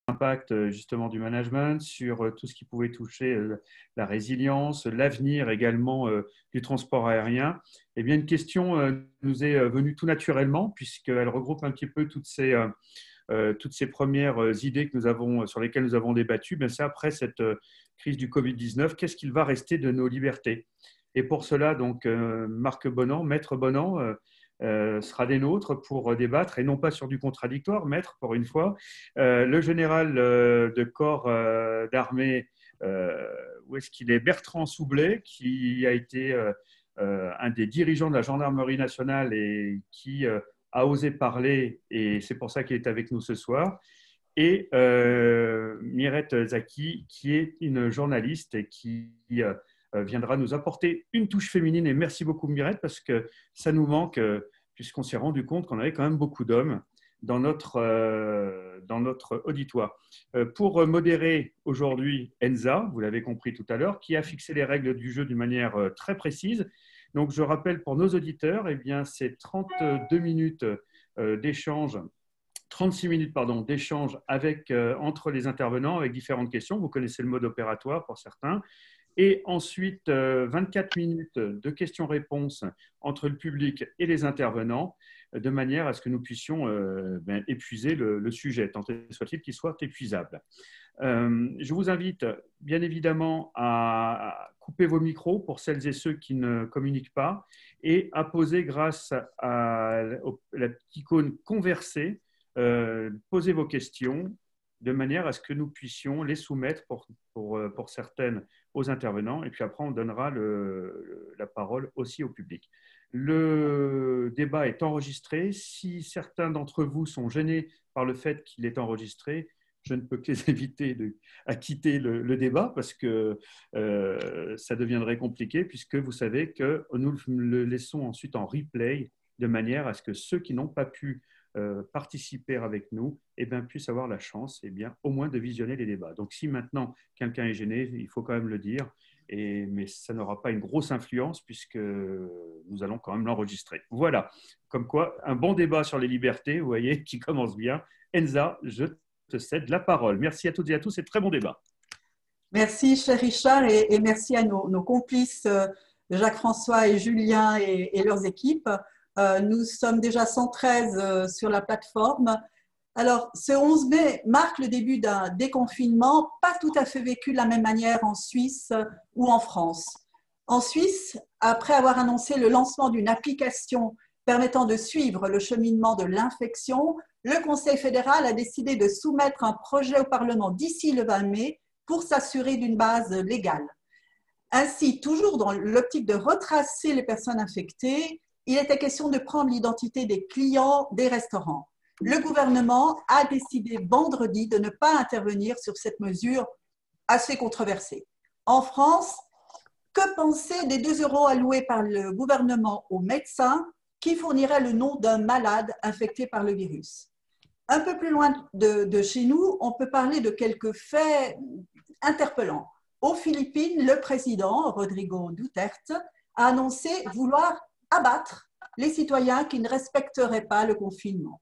l'impact justement du management, sur tout ce qui pouvait toucher la résilience, l'avenir également du transport aérien. Eh bien, une question nous est venue tout naturellement, puisqu'elle regroupe un petit peu toutes ces premières idées que nous avons, sur lesquelles nous avons débattu. Ben, c'est après cette crise du Covid-19, qu'est-ce qu'il va rester de nos libertés? Et pour cela, donc, Marc Bonan, Maître Bonan, sera des nôtres pour débattre, et non pas sur du contradictoire, Maître, pour une fois. Le général de corps d'armée, où est-ce qu'il est? Bertrand Soubelet, qui a été un des dirigeants de la gendarmerie nationale et qui a osé parler, et c'est pour ça qu'il est avec nous ce soir. Et Mirette Zaki, qui est une journaliste et qui viendra nous apporter une touche féminine. Et merci beaucoup, Mirette, parce que ça nous manque, puisqu'on s'est rendu compte qu'on avait quand même beaucoup d'hommes dans notre auditoire. Pour modérer aujourd'hui Enza, vous l'avez compris tout à l'heure, qui a fixé les règles du jeu d'une manière très précise. Donc, je rappelle pour nos auditeurs, eh bien, c'est 32 minutes d'échange, 36 minutes pardon, d'échange entre les intervenants avec différentes questions. Vous connaissez le mode opératoire pour certains. Et ensuite, 24 minutes de questions-réponses entre le public et les intervenants, de manière à ce que nous puissions épuiser le sujet, tant soit-il qu'il soit épuisable. Je vous invite bien évidemment à couper vos micros pour celles et ceux qui ne communiquent pas, et à poser, grâce à la petite icône « Converser », poser vos questions de manière à ce que nous puissions les soumettre pour certaines aux intervenants, et puis après on donnera la parole aussi au public. Le débat est enregistré. Si certains d'entre vous sont gênés par le fait qu'il est enregistré, je ne peux que les inviter à quitter le débat, parce que ça deviendrait compliqué, puisque vous savez que nous le laissons ensuite en replay, de manière à ce que ceux qui n'ont pas pu participer avec nous puissent avoir la chance au moins de visionner les débats. Donc si maintenant quelqu'un est gêné, il faut quand même le dire, mais ça n'aura pas une grosse influence, puisque nous allons quand même l'enregistrer. Voilà, comme quoi un bon débat sur les libertés, vous voyez, qui commence bien. Enza, je te cède la parole. Merci à toutes et à tous et très bon débat. Merci, cher Richard, et merci à nos complices Jacques-François et Julien et leurs équipes. Nous sommes déjà 113 sur la plateforme. Alors, ce 11 mai marque le début d'un déconfinement, pas tout à fait vécu de la même manière en Suisse ou en France. En Suisse, après avoir annoncé le lancement d'une application permettant de suivre le cheminement de l'infection, le Conseil fédéral a décidé de soumettre un projet au Parlement d'ici le 20 mai pour s'assurer d'une base légale. Ainsi, toujours dans l'optique de retracer les personnes infectées, il était question de prendre l'identité des clients des restaurants. Le gouvernement a décidé vendredi de ne pas intervenir sur cette mesure assez controversée. En France, que penser des 2 € alloués par le gouvernement aux médecins qui fourniraient le nom d'un malade infecté par le virus? Un peu plus loin de chez nous, on peut parler de quelques faits interpellants. Aux Philippines, le président Rodrigo Duterte a annoncé vouloir abattre les citoyens qui ne respecteraient pas le confinement.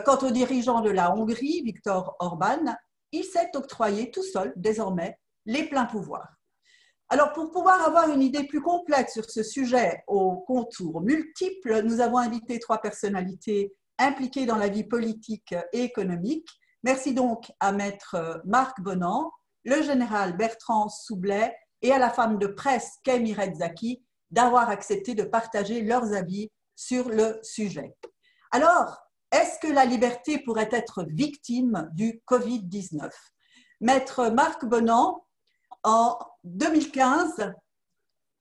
Quant au dirigeant de la Hongrie, Viktor Orban, il s'est octroyé tout seul, désormais, les pleins pouvoirs. Alors, pour pouvoir avoir une idée plus complète sur ce sujet aux contours multiples, nous avons invité 3 personnalités impliquées dans la vie politique et économique. Merci donc à Maître Marc Bonan, le général Bertrand Soubelet et à la femme de presse qu'est Mirette Zaki d'avoir accepté de partager leurs avis sur le sujet. Alors, est-ce que la liberté pourrait être victime du Covid-19? Maître Marc Bonan, en 2015,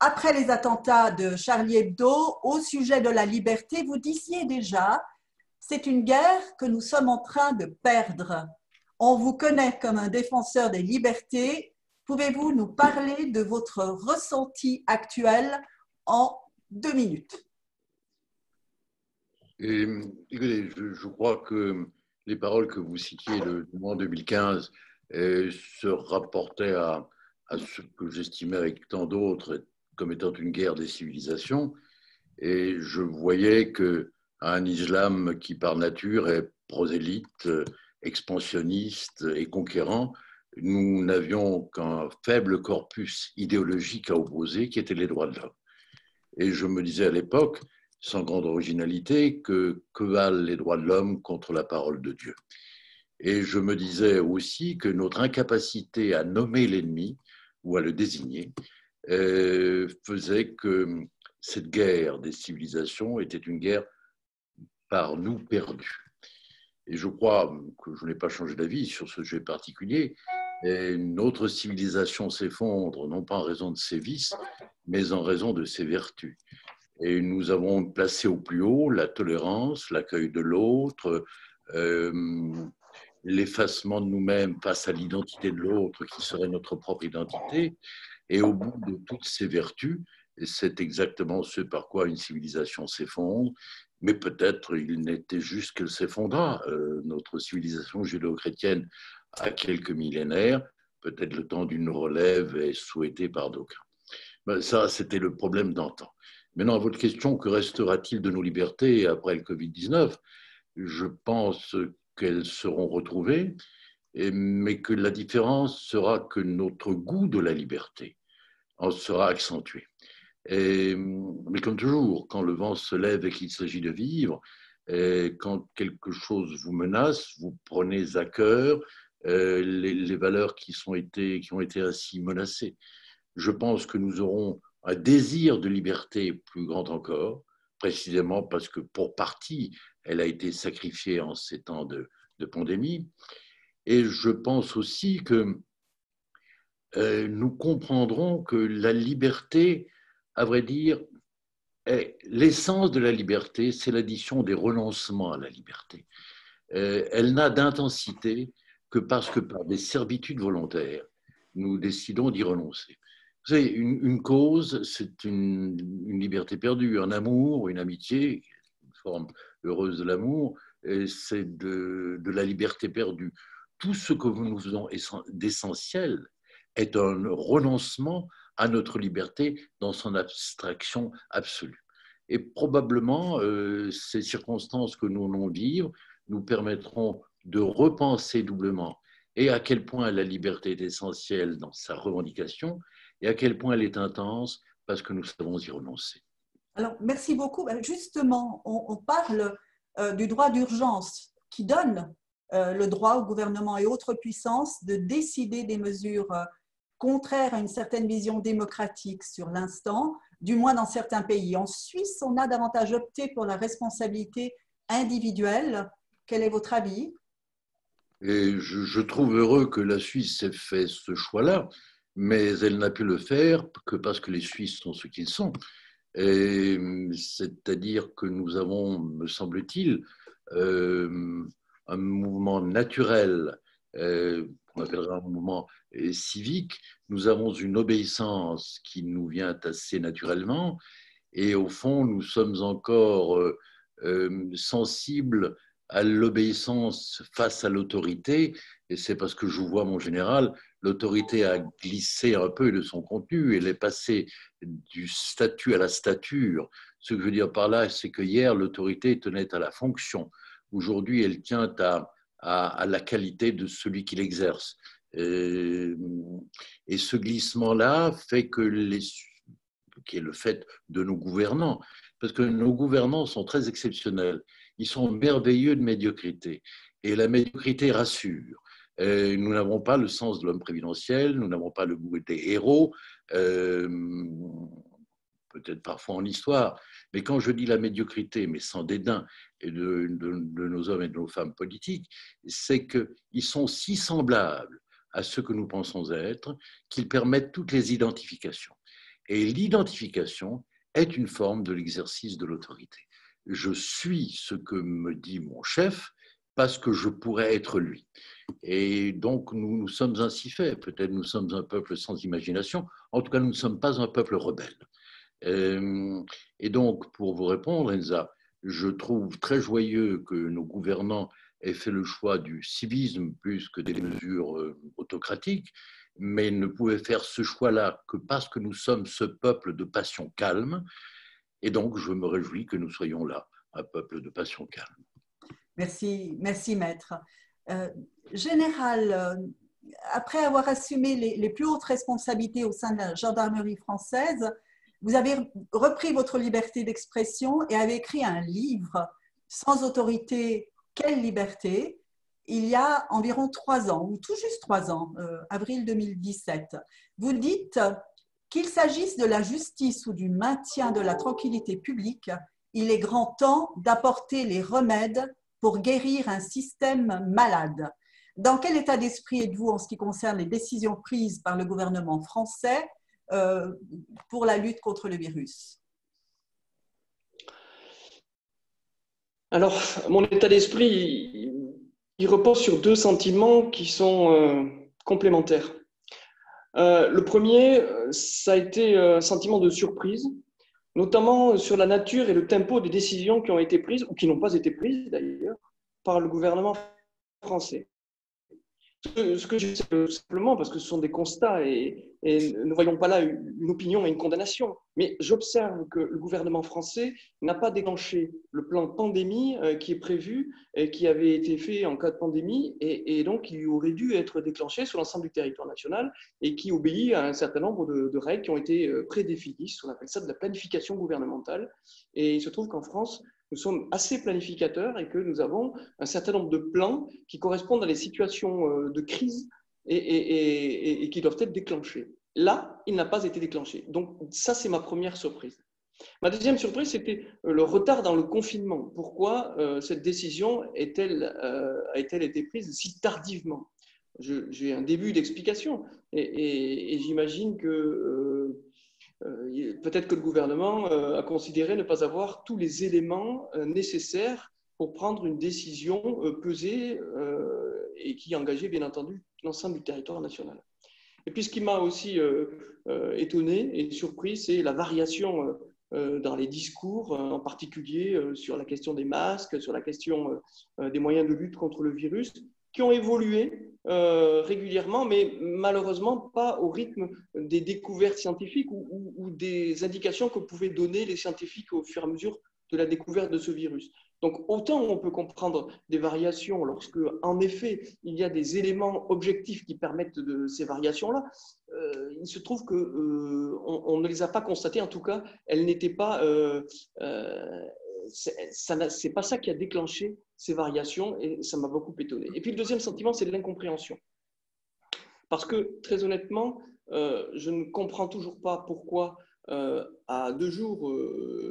après les attentats de Charlie Hebdo, au sujet de la liberté, vous disiez déjà « c'est une guerre que nous sommes en train de perdre ». On vous connaît comme un défenseur des libertés. Pouvez-vous nous parler de votre ressenti actuel en 2 minutes? Écoutez, je crois que les paroles que vous citiez le mois 2015 se rapportaient à ce que j'estimais avec tant d'autres comme étant une guerre des civilisations. Et je voyais qu'un islam qui par nature est prosélyte expansionniste et conquérant, nous n'avions qu'un faible corpus idéologique à opposer, qui était les droits de l'homme. Et je me disais à l'époque, sans grande originalité, que valent les droits de l'homme contre la parole de Dieu. Et je me disais aussi que notre incapacité à nommer l'ennemi ou à le désigner faisait que cette guerre des civilisations était une guerre par nous perdue. Et je crois que je n'ai pas changé d'avis sur ce sujet particulier. Et notre civilisation s'effondre, non pas en raison de ses vices, mais en raison de ses vertus. Et nous avons placé au plus haut la tolérance, l'accueil de l'autre, l'effacement de nous-mêmes face à l'identité de l'autre qui serait notre propre identité. Et au bout de toutes ces vertus, et c'est exactement ce par quoi une civilisation s'effondre, mais peut-être il n'était juste qu'elle s'effondra. Notre civilisation judéo-chrétienne a quelques millénaires, peut-être le temps d'une relève est souhaité par d'aucuns. Ben, ça, c'était le problème d'antan. Maintenant, à votre question, que restera-t-il de nos libertés après le Covid-19 ? Je pense qu'elles seront retrouvées, mais que la différence sera que notre goût de la liberté en sera accentué. Mais comme toujours, quand le vent se lève et qu'il s'agit de vivre, quand quelque chose vous menace, vous prenez à cœur les valeurs qui ont été ainsi menacées. Je pense que nous aurons un désir de liberté plus grand encore, précisément parce que pour partie, elle a été sacrifiée en ces temps de pandémie. Et je pense aussi que nous comprendrons que la liberté, à vrai dire, l'essence de la liberté, c'est l'addition des renoncements à la liberté. Elle n'a d'intensité que parce que par des servitudes volontaires, nous décidons d'y renoncer. Vous savez, une cause, c'est une liberté perdue. Un amour, une amitié, une forme heureuse de l'amour, c'est de la liberté perdue. Tout ce que nous faisons d'essentiel est un renoncement à notre liberté dans son abstraction absolue. Et probablement, ces circonstances que nous allons vivre nous permettront de repenser doublement et à quel point la liberté est essentielle dans sa revendication et à quel point elle est intense parce que nous savons y renoncer. Alors, merci beaucoup. Justement, on parle du droit d'urgence qui donne le droit au gouvernement et autres puissances de décider des mesures contraires à une certaine vision démocratique sur l'instant, du moins dans certains pays. En Suisse, on a davantage opté pour la responsabilité individuelle. Quel est votre avis ? Et je trouve heureux que la Suisse ait fait ce choix-là, mais elle n'a pu le faire que parce que les Suisses sont ce qu'ils sont. C'est-à-dire que nous avons, me semble-t-il, un mouvement naturel, qu'on appellera un mouvement civique. Nous avons une obéissance qui nous vient assez naturellement et au fond, nous sommes encore sensibles à l'obéissance face à l'autorité, et c'est parce que je vois mon général, l'autorité a glissé un peu de son contenu, elle est passée du statut à la stature. Ce que je veux dire par là, c'est que hier, l'autorité tenait à la fonction. Aujourd'hui, elle tient à la qualité de celui qui l'exerce. Et ce glissement-là fait qui est le fait de nos gouvernants, parce que nos gouvernants sont très exceptionnels. Ils sont merveilleux de médiocrité. Et la médiocrité rassure. Nous n'avons pas le sens de l'homme prévidentiel, nous n'avons pas le goût des héros, peut-être parfois en histoire. Mais quand je dis la médiocrité, mais sans dédain, de nos hommes et de nos femmes politiques, c'est qu'ils sont si semblables à ce que nous pensons être qu'ils permettent toutes les identifications. Et l'identification est une forme de l'exercice de l'autorité. Je suis ce que me dit mon chef parce que je pourrais être lui. Et donc, nous sommes ainsi faits. Peut-être nous sommes un peuple sans imagination. En tout cas, nous ne sommes pas un peuple rebelle. Et donc, pour vous répondre, Enza, je trouve très joyeux que nos gouvernants aient fait le choix du civisme plus que des mesures autocratiques, mais ne pouvaient faire ce choix-là que parce que nous sommes ce peuple de passion calme. Et donc, je me réjouis que nous soyons là, un peuple de passion calme. Merci, merci maître. Général, après avoir assumé les plus hautes responsabilités au sein de la gendarmerie française, vous avez repris votre liberté d'expression et avez écrit un livre, Sans autorité, quelle liberté, il y a environ 3 ans, ou tout juste 3 ans, avril 2017. Vous dites qu'il s'agisse de la justice ou du maintien de la tranquillité publique, il est grand temps d'apporter les remèdes pour guérir un système malade. Dans quel état d'esprit êtes-vous en ce qui concerne les décisions prises par le gouvernement français pour la lutte contre le virus? Alors, mon état d'esprit, il repose sur 2 sentiments qui sont complémentaires. Le premier, ça a été un sentiment de surprise, notamment sur la nature et le tempo des décisions qui ont été prises, ou qui n'ont pas été prises d'ailleurs, par le gouvernement français. Ce que je sais simplement, parce que ce sont des constats et ne voyons pas là une opinion et une condamnation, mais j'observe que le gouvernement français n'a pas déclenché le plan pandémie qui est prévu et qui avait été fait en cas de pandémie et donc qui aurait dû être déclenché sur l'ensemble du territoire national et qui obéit à un certain nombre de règles qui ont été prédéfinies. On appelle ça de la planification gouvernementale. Et il se trouve qu'en France, nous sommes assez planificateurs et que nous avons un certain nombre de plans qui correspondent à des situations de crise et qui doivent être déclenchés. Là, il n'a pas été déclenché. Donc ça, c'est ma première surprise. Ma deuxième surprise, c'était le retard dans le confinement. Pourquoi cette décision a-t-elle été prise si tardivement? J'ai un début d'explication et j'imagine que peut-être que le gouvernement a considéré ne pas avoir tous les éléments nécessaires pour prendre une décision pesée et qui engageait bien entendu l'ensemble du territoire national. Et puis ce qui m'a aussi étonné et surpris, c'est la variation dans les discours, en particulier sur la question des masques, sur la question des moyens de lutte contre le virus, qui ont évolué régulièrement, mais malheureusement pas au rythme des découvertes scientifiques ou des indications que pouvaient donner les scientifiques au fur et à mesure de la découverte de ce virus. Donc, autant on peut comprendre des variations lorsque, en effet, il y a des éléments objectifs qui permettent de ces variations-là, il se trouve qu'on ne les a pas constatées. En tout cas, elles n'étaient pas... c'est pas ça qui a déclenché ces variations et ça m'a beaucoup étonné. Et puis le deuxième sentiment, c'est de l'incompréhension. Parce que, très honnêtement, je ne comprends toujours pas pourquoi, à 2 jours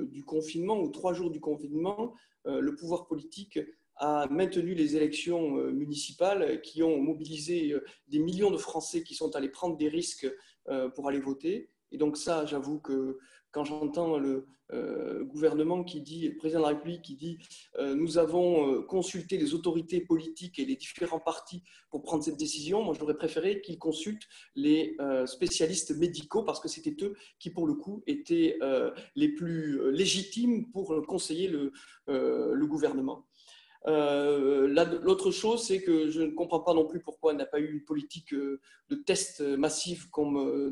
du confinement ou 3 jours du confinement, le pouvoir politique a maintenu les élections municipales qui ont mobilisé des millions de Français qui sont allés prendre des risques pour aller voter. Et donc ça, j'avoue que quand j'entends le gouvernement qui dit, le président de la République qui dit nous avons consulté les autorités politiques et les différents partis pour prendre cette décision, moi j'aurais préféré qu'ils consultent les spécialistes médicaux parce que c'était eux qui pour le coup étaient les plus légitimes pour conseiller le gouvernement. L'autre chose, c'est que je ne comprends pas non plus pourquoi il n'y a pas eu une politique de tests massifs comme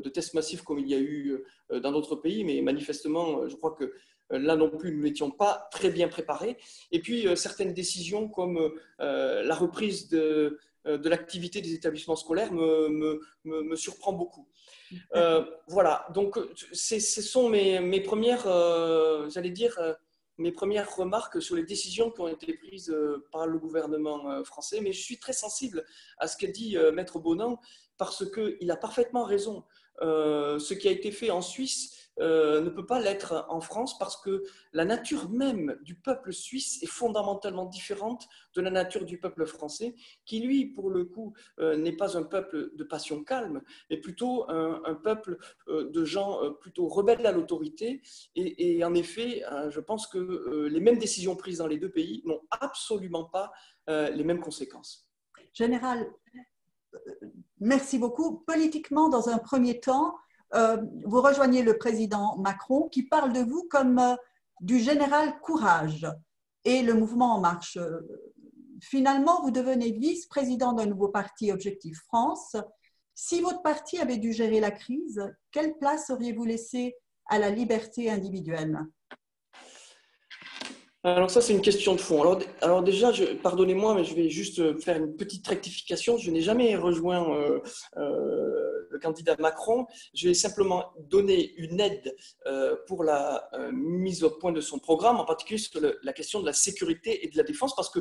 il y a eu dans d'autres pays, mais manifestement, je crois que là non plus, nous n'étions pas très bien préparés. Et puis, certaines décisions comme la reprise de l'activité des établissements scolaires me surprend beaucoup. Voilà, donc ce sont mes premières, j'allais dire, mes premières remarques sur les décisions qui ont été prises par le gouvernement français, mais je suis très sensible à ce que dit Maître Bonan parce qu'il a parfaitement raison. Ce qui a été fait en Suisse ne peut pas l'être en France parce que la nature même du peuple suisse est fondamentalement différente de la nature du peuple français, qui lui, pour le coup, n'est pas un peuple de passion calme, mais plutôt un peuple de gens plutôt rebelles à l'autorité. Et en effet, je pense que les mêmes décisions prises dans les 2 pays n'ont absolument pas les mêmes conséquences. Général, merci beaucoup. Politiquement, dans un premier temps, vous rejoignez le président Macron qui parle de vous comme du général Courage et le mouvement En Marche. Finalement, vous devenez vice-président d'un nouveau parti, Objectif France. Si votre parti avait dû gérer la crise, quelle place auriez-vous laissé à la liberté individuelle? Alors ça, c'est une question de fond. Alors déjà, pardonnez-moi, mais je vais juste faire une petite rectification. Je n'ai jamais rejoint le candidat Macron. Je vais simplement donner une aide pour la mise au point de son programme, en particulier sur la question de la sécurité et de la défense, parce que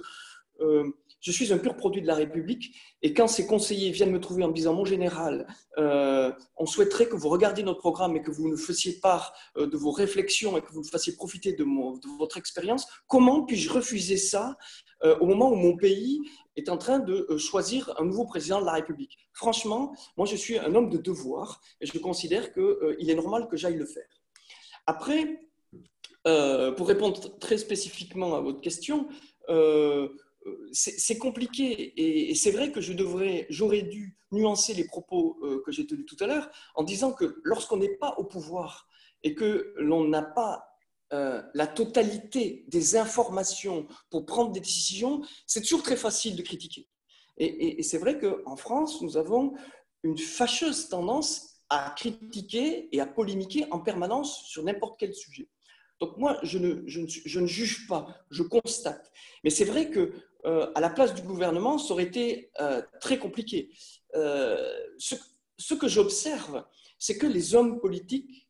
je suis un pur produit de la République et quand ces conseillers viennent me trouver en me disant « Mon général, on souhaiterait que vous regardiez notre programme et que vous nous fassiez part de vos réflexions et que vous nous fassiez profiter de votre expérience, comment puis-je refuser ça au moment où mon pays est en train de choisir un nouveau président de la République ?» Franchement, moi je suis un homme de devoir et je considère qu'il est normal que j'aille le faire. Après, pour répondre très spécifiquement à votre question, c'est compliqué et c'est vrai que j'aurais dû nuancer les propos que j'ai tenus tout à l'heure en disant que lorsqu'on n'est pas au pouvoir et que l'on n'a pas la totalité des informations pour prendre des décisions, c'est toujours très facile de critiquer. Et c'est vrai qu'en France, nous avons une fâcheuse tendance à critiquer et à polémiquer en permanence sur n'importe quel sujet. Donc moi, je ne juge pas, je constate. Mais c'est vrai que à la place du gouvernement, ça aurait été très compliqué. Ce que j'observe, c'est que les hommes politiques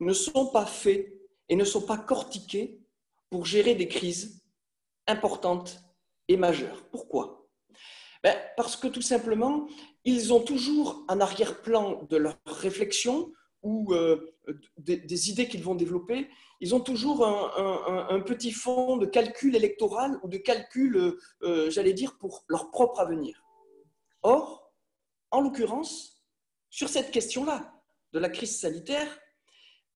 ne sont pas faits et ne sont pas cortiqués pour gérer des crises importantes et majeures. Pourquoi ? Parce que tout simplement, ils ont toujours un arrière-plan de leur réflexion ou des idées qu'ils vont développer, ils ont toujours un petit fond de calcul électoral ou de calcul, j'allais dire, pour leur propre avenir. Or, en l'occurrence, sur cette question-là de la crise sanitaire,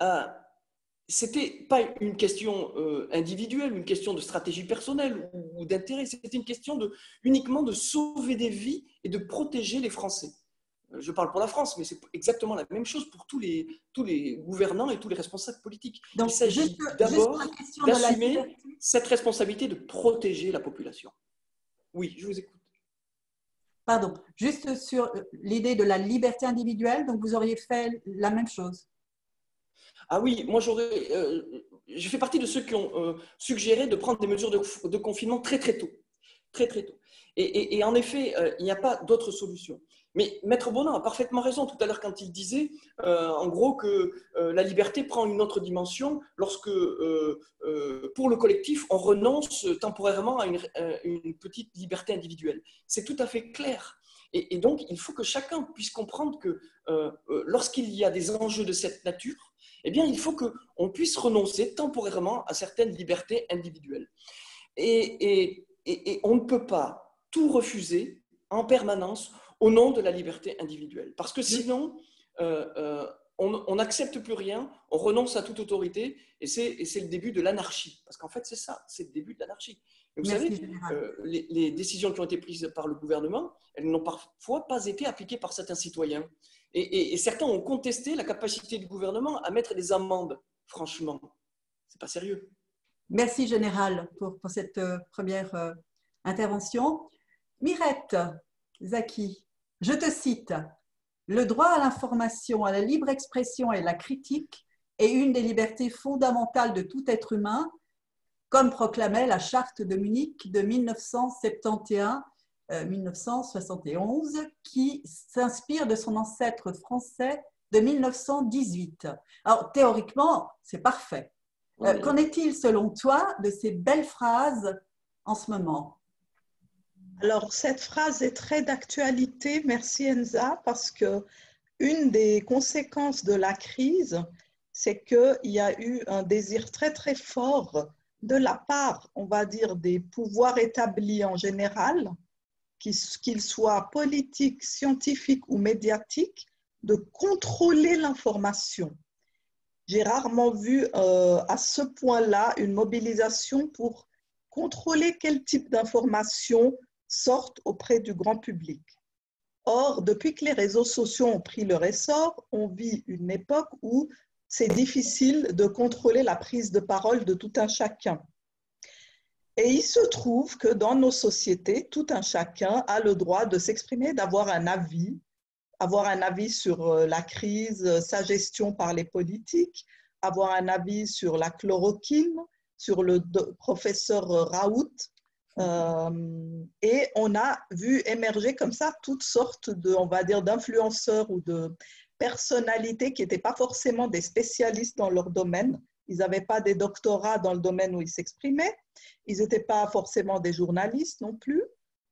ce n'était pas une question individuelle, une question de stratégie personnelle ou d'intérêt, c'était une question uniquement de sauver des vies et de protéger les Français. Je parle pour la France, mais c'est exactement la même chose pour tous les gouvernants et tous les responsables politiques. Donc, il s'agit d'abord d'assumer cette responsabilité de protéger la population. Oui, je vous écoute. Pardon, juste sur l'idée de la liberté individuelle, donc vous auriez fait la même chose. Ah oui, moi je fais partie de ceux qui ont suggéré de prendre des mesures de confinement très très tôt. Très très tôt. Et en effet, il n'y a pas d'autre solution. Mais Maître Bonin a parfaitement raison tout à l'heure quand il disait en gros que la liberté prend une autre dimension lorsque pour le collectif on renonce temporairement à une petite liberté individuelle. C'est tout à fait clair. Et donc il faut que chacun puisse comprendre que lorsqu'il y a des enjeux de cette nature, eh bien il faut qu'on puisse renoncer temporairement à certaines libertés individuelles. Et on ne peut pas tout refuser en permanence au nom de la liberté individuelle. Parce que sinon, on n'accepte plus rien, on renonce à toute autorité, et c'est le début de l'anarchie. Parce qu'en fait, c'est ça, c'est le début de l'anarchie. Et vous savez, les décisions qui ont été prises par le gouvernement, elles n'ont parfois pas été appliquées par certains citoyens. Et certains ont contesté la capacité du gouvernement à mettre des amendes. Franchement, c'est pas sérieux. Merci, Général, pour cette première intervention. Mirette Zaki, je te cite. Le droit à l'information, à la libre expression et à la critique est une des libertés fondamentales de tout être humain, comme proclamait la Charte de Munich de 1971 qui s'inspire de son ancêtre français de 1918. Alors, théoriquement, c'est parfait. Qu'en est-il, selon toi, de ces belles phrases en ce moment ? Alors, cette phrase est très d'actualité, merci Enza, parce qu'une des conséquences de la crise, c'est qu'il y a eu un désir très très fort de la part, on va dire, des pouvoirs établis en général, qu'ils soient politiques, scientifiques ou médiatiques, de contrôler l'information. J'ai rarement vu à ce point-là une mobilisation pour contrôler quel type d'informations sortent auprès du grand public. Or, depuis que les réseaux sociaux ont pris leur essor, on vit une époque où c'est difficile de contrôler la prise de parole de tout un chacun. Et il se trouve que dans nos sociétés, tout un chacun a le droit de s'exprimer, d'avoir un avis sur la crise, sa gestion par les politiques, avoir un avis sur la chloroquine, sur le professeur Raoult. Et on a vu émerger comme ça toutes sortes de, on va dire, d'influenceurs ou de personnalités qui n'étaient pas forcément des spécialistes dans leur domaine. Ils n'avaient pas des doctorats dans le domaine où ils s'exprimaient. Ils n'étaient pas forcément des journalistes non plus,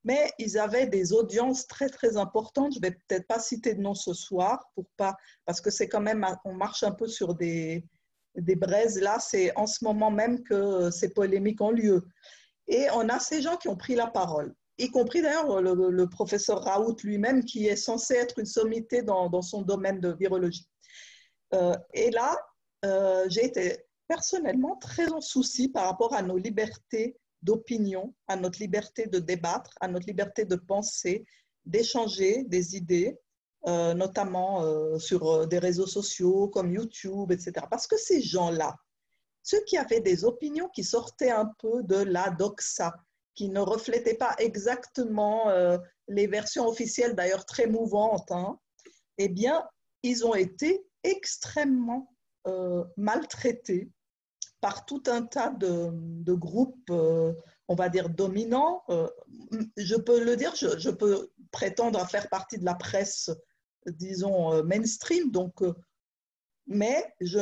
mais ils avaient des audiences très, très importantes. Je ne vais peut-être pas citer de nom ce soir, parce que c'est quand même, on marche un peu sur des braises. Là, c'est en ce moment même que ces polémiques ont lieu. Et on a ces gens qui ont pris la parole, y compris d'ailleurs le professeur Raoult lui-même, qui est censé être une sommité dans son domaine de virologie. Et là, j'ai été personnellement très en souci par rapport à nos libertés d'opinion, à notre liberté de débattre, à notre liberté de penser, d'échanger des idées, notamment sur des réseaux sociaux comme YouTube, etc. Parce que ces gens-là, ceux qui avaient des opinions qui sortaient un peu de la doxa, qui ne reflétaient pas exactement les versions officielles, d'ailleurs très mouvantes, hein, eh bien, ils ont été extrêmement maltraités par tout un tas de groupes, on va dire, dominants. Je peux le dire, je peux prétendre à faire partie de la presse, disons, mainstream, donc, mais je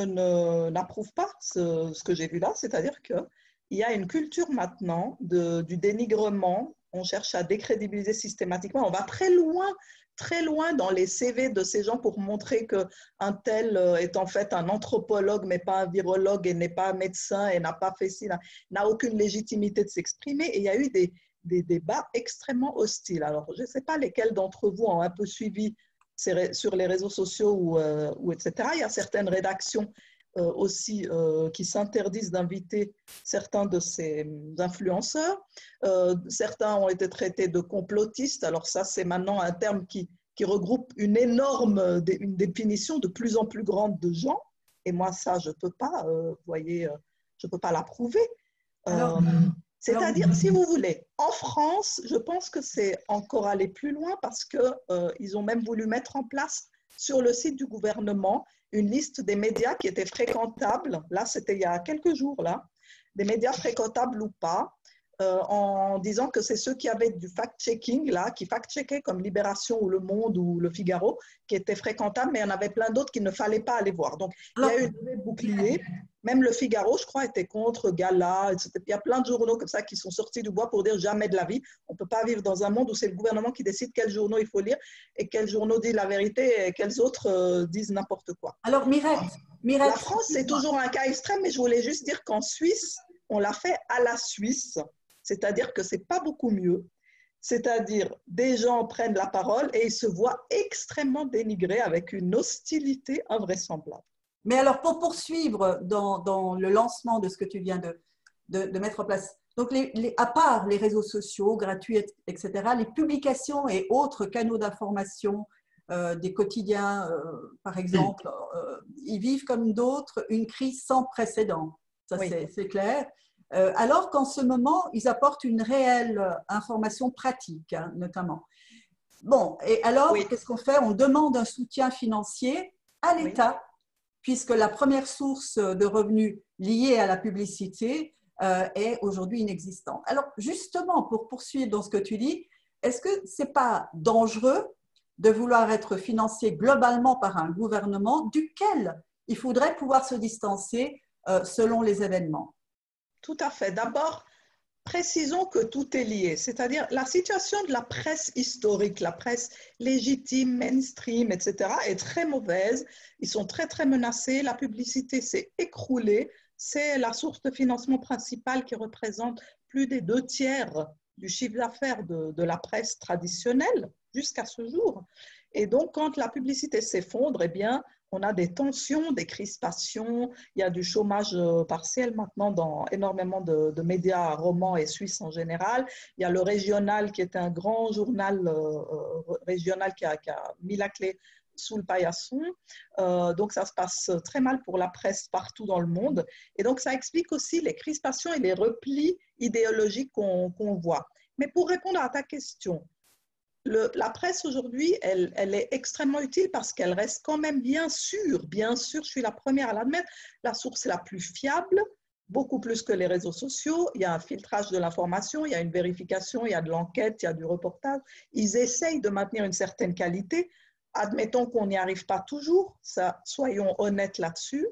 n'approuve pas ce que j'ai vu là, c'est-à-dire qu'il y a une culture maintenant du dénigrement, on cherche à décrédibiliser systématiquement, on va très loin dans les CV de ces gens pour montrer qu'un tel est en fait un anthropologue, mais pas un virologue, et n'est pas un médecin, et n'a pas fait ci, n'a aucune légitimité de s'exprimer. Et il y a eu des débats extrêmement hostiles. Alors, je ne sais pas lesquels d'entre vous ont un peu suivi sur les réseaux sociaux ou etc. Il y a certaines rédactions aussi qui s'interdisent d'inviter certains de ces influenceurs. Certains ont été traités de complotistes. Alors ça, c'est maintenant un terme qui regroupe une définition de plus en plus grande de gens. Et moi, ça, je ne peux pas, vous voyez, je ne peux pas l'approuver. C'est-à-dire, si vous voulez, en France, je pense que c'est encore aller plus loin parce qu'ils ont même voulu mettre en place sur le site du gouvernement une liste des médias qui étaient fréquentables. Là, c'était il y a quelques jours, là, des médias fréquentables ou pas, en disant que c'est ceux qui avaient du fact-checking, là, qui fact-checkaient comme Libération ou Le Monde ou Le Figaro, qui étaient fréquentables, mais il y en avait plein d'autres qu'il ne fallait pas aller voir. Donc, il y a eu une bouclier. Même Le Figaro, je crois, était contre Gala, etc. Il y a plein de journaux comme ça qui sont sortis du bois pour dire jamais de la vie. On ne peut pas vivre dans un monde où c'est le gouvernement qui décide quels journaux il faut lire et quels journaux disent la vérité et quels autres disent n'importe quoi. Alors, Mirette, la France, c'est toujours un cas extrême, mais je voulais juste dire qu'en Suisse, on l'a fait à la Suisse, c'est-à-dire que ce n'est pas beaucoup mieux. C'est-à-dire, des gens prennent la parole et ils se voient extrêmement dénigrés avec une hostilité invraisemblable. Mais alors, pour poursuivre dans le lancement de ce que tu viens de mettre en place, donc à part les réseaux sociaux gratuits, etc., les publications et autres canaux d'information des quotidiens, par exemple, ils vivent comme d'autres une crise sans précédent. Ça, oui. C'est clair. Alors qu'en ce moment, ils apportent une réelle information pratique, hein, notamment. Bon, et alors, oui. Qu'est-ce qu'on fait? On demande un soutien financier à l'État, oui. Puisque la première source de revenus liée à la publicité est aujourd'hui inexistante. Alors, justement, pour poursuivre dans ce que tu dis, est-ce que ce n'est pas dangereux de vouloir être financé globalement par un gouvernement duquel il faudrait pouvoir se distancer selon les événements? Tout à fait. D'abord, précisons que tout est lié, c'est-à-dire la situation de la presse historique, la presse légitime, mainstream, etc., est très mauvaise. Ils sont très, très menacés. La publicité s'est écroulée. C'est la source de financement principale qui représente plus des 2/3 du chiffre d'affaires de la presse traditionnelle jusqu'à ce jour. Et donc, quand la publicité s'effondre, eh bien, on a des tensions, des crispations, il y a du chômage partiel maintenant dans énormément de médias romans et suisses en général. Il y a le Régional qui est un grand journal régional qui a mis la clé sous le paillasson. Donc, ça se passe très mal pour la presse partout dans le monde. Et donc, ça explique aussi les crispations et les replis idéologiques qu'on voit. Mais pour répondre à ta question, la presse aujourd'hui, elle est extrêmement utile parce qu'elle reste quand même bien sûr, je suis la première à l'admettre, la source la plus fiable beaucoup plus que les réseaux sociaux. Il y a un filtrage de l'information, il y a une vérification, il y a de l'enquête, il y a du reportage. Ils essayent de maintenir une certaine qualité. Admettons qu'on n'y arrive pas toujours, ça, soyons honnêtes là-dessus.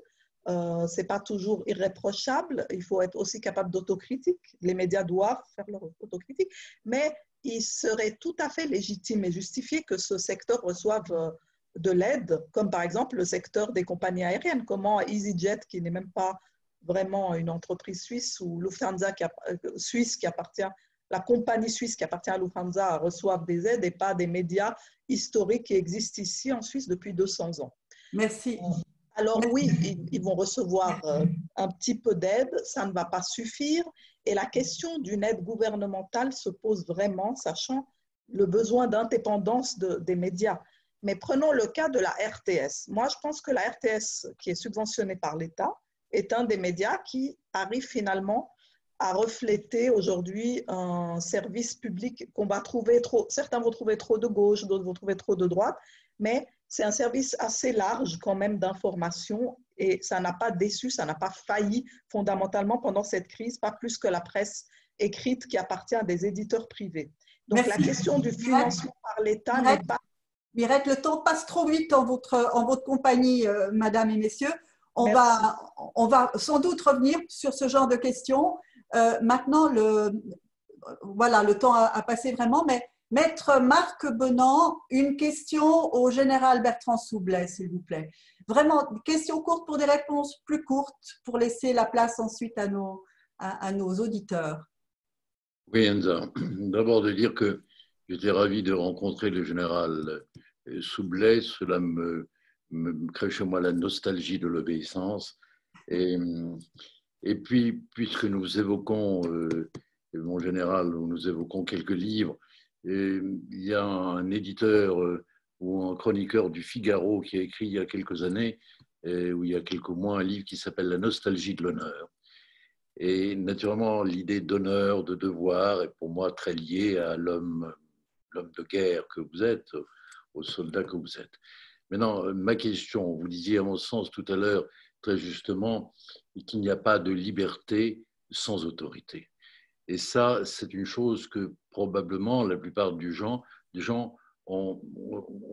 Ce n'est pas toujours irréprochable. Il faut être aussi capable d'autocritique. Les médias doivent faire leur autocritique. Mais il serait tout à fait légitime et justifié que ce secteur reçoive de l'aide, comme par exemple le secteur des compagnies aériennes. Comment EasyJet, qui n'est même pas vraiment une entreprise suisse, ou Lufthansa suisse qui appartient, la compagnie suisse qui appartient à Lufthansa reçoivent des aides et pas des médias historiques qui existent ici en Suisse depuis 200 ans. Merci. Alors oui, ils vont recevoir un petit peu d'aide, ça ne va pas suffire. Et la question d'une aide gouvernementale se pose vraiment, sachant le besoin d'indépendance des médias. Mais prenons le cas de la RTS. Moi, je pense que la RTS, qui est subventionnée par l'État, est un des médias qui arrive finalement à refléter aujourd'hui un service public qu'on va trouver trop, certains vont trouver trop de gauche, d'autres vont trouver trop de droite, mais c'est un service assez large quand même d'information et ça n'a pas déçu, ça n'a pas failli fondamentalement pendant cette crise, pas plus que la presse écrite qui appartient à des éditeurs privés. Donc la question du financement par l'État n'est pas... Mirette, le temps passe trop vite en votre compagnie, madame et messieurs. On va sans doute revenir sur ce genre de questions. Maintenant, le temps a passé vraiment, mais Maître Marc Benant, une question au général Bertrand Soublet, s'il vous plaît. Vraiment, question courte pour des réponses plus courtes, pour laisser la place ensuite à nos auditeurs. Oui, Enza. D'abord de dire que j'étais ravi de rencontrer le général Soublet. Cela me crée chez moi la nostalgie de l'obéissance. Et puis, puisque nous évoquons, mon général, nous évoquons quelques livres, il y a un éditeur ou un chroniqueur du Figaro qui a écrit il y a quelques années, ou il y a quelques mois, un livre qui s'appelle La nostalgie de l'honneur. Et naturellement, l'idée d'honneur, de devoir est pour moi très liée à l'homme de guerre que vous êtes, aux soldats que vous êtes. Maintenant, ma question, vous disiez à mon sens tout à l'heure, très justement, qu'il n'y a pas de liberté sans autorité. Et ça, c'est une chose que probablement la plupart des gens ont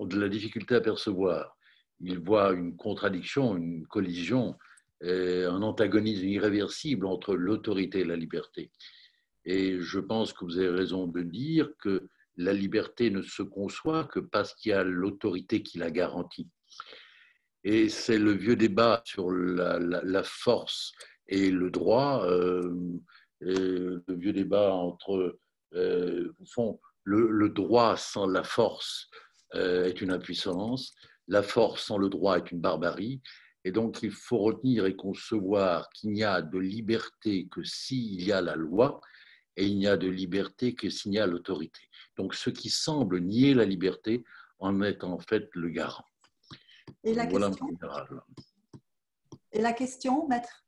de la difficulté à percevoir. Ils voient une contradiction, une collision, un antagonisme irréversible entre l'autorité et la liberté. Et je pense que vous avez raison de dire que la liberté ne se conçoit que parce qu'il y a l'autorité qui la garantit. Et c'est le vieux débat sur la force et le droit, le vieux débat entre, au fond, le droit sans la force est une impuissance, la force sans le droit est une barbarie. Et donc, il faut retenir et concevoir qu'il n'y a de liberté que s'il y a la loi, et il n'y a de liberté que s'il y a l'autorité. Donc, ce qui semble nier la liberté en est en fait le garant. Et la voilà question, et la question, maître?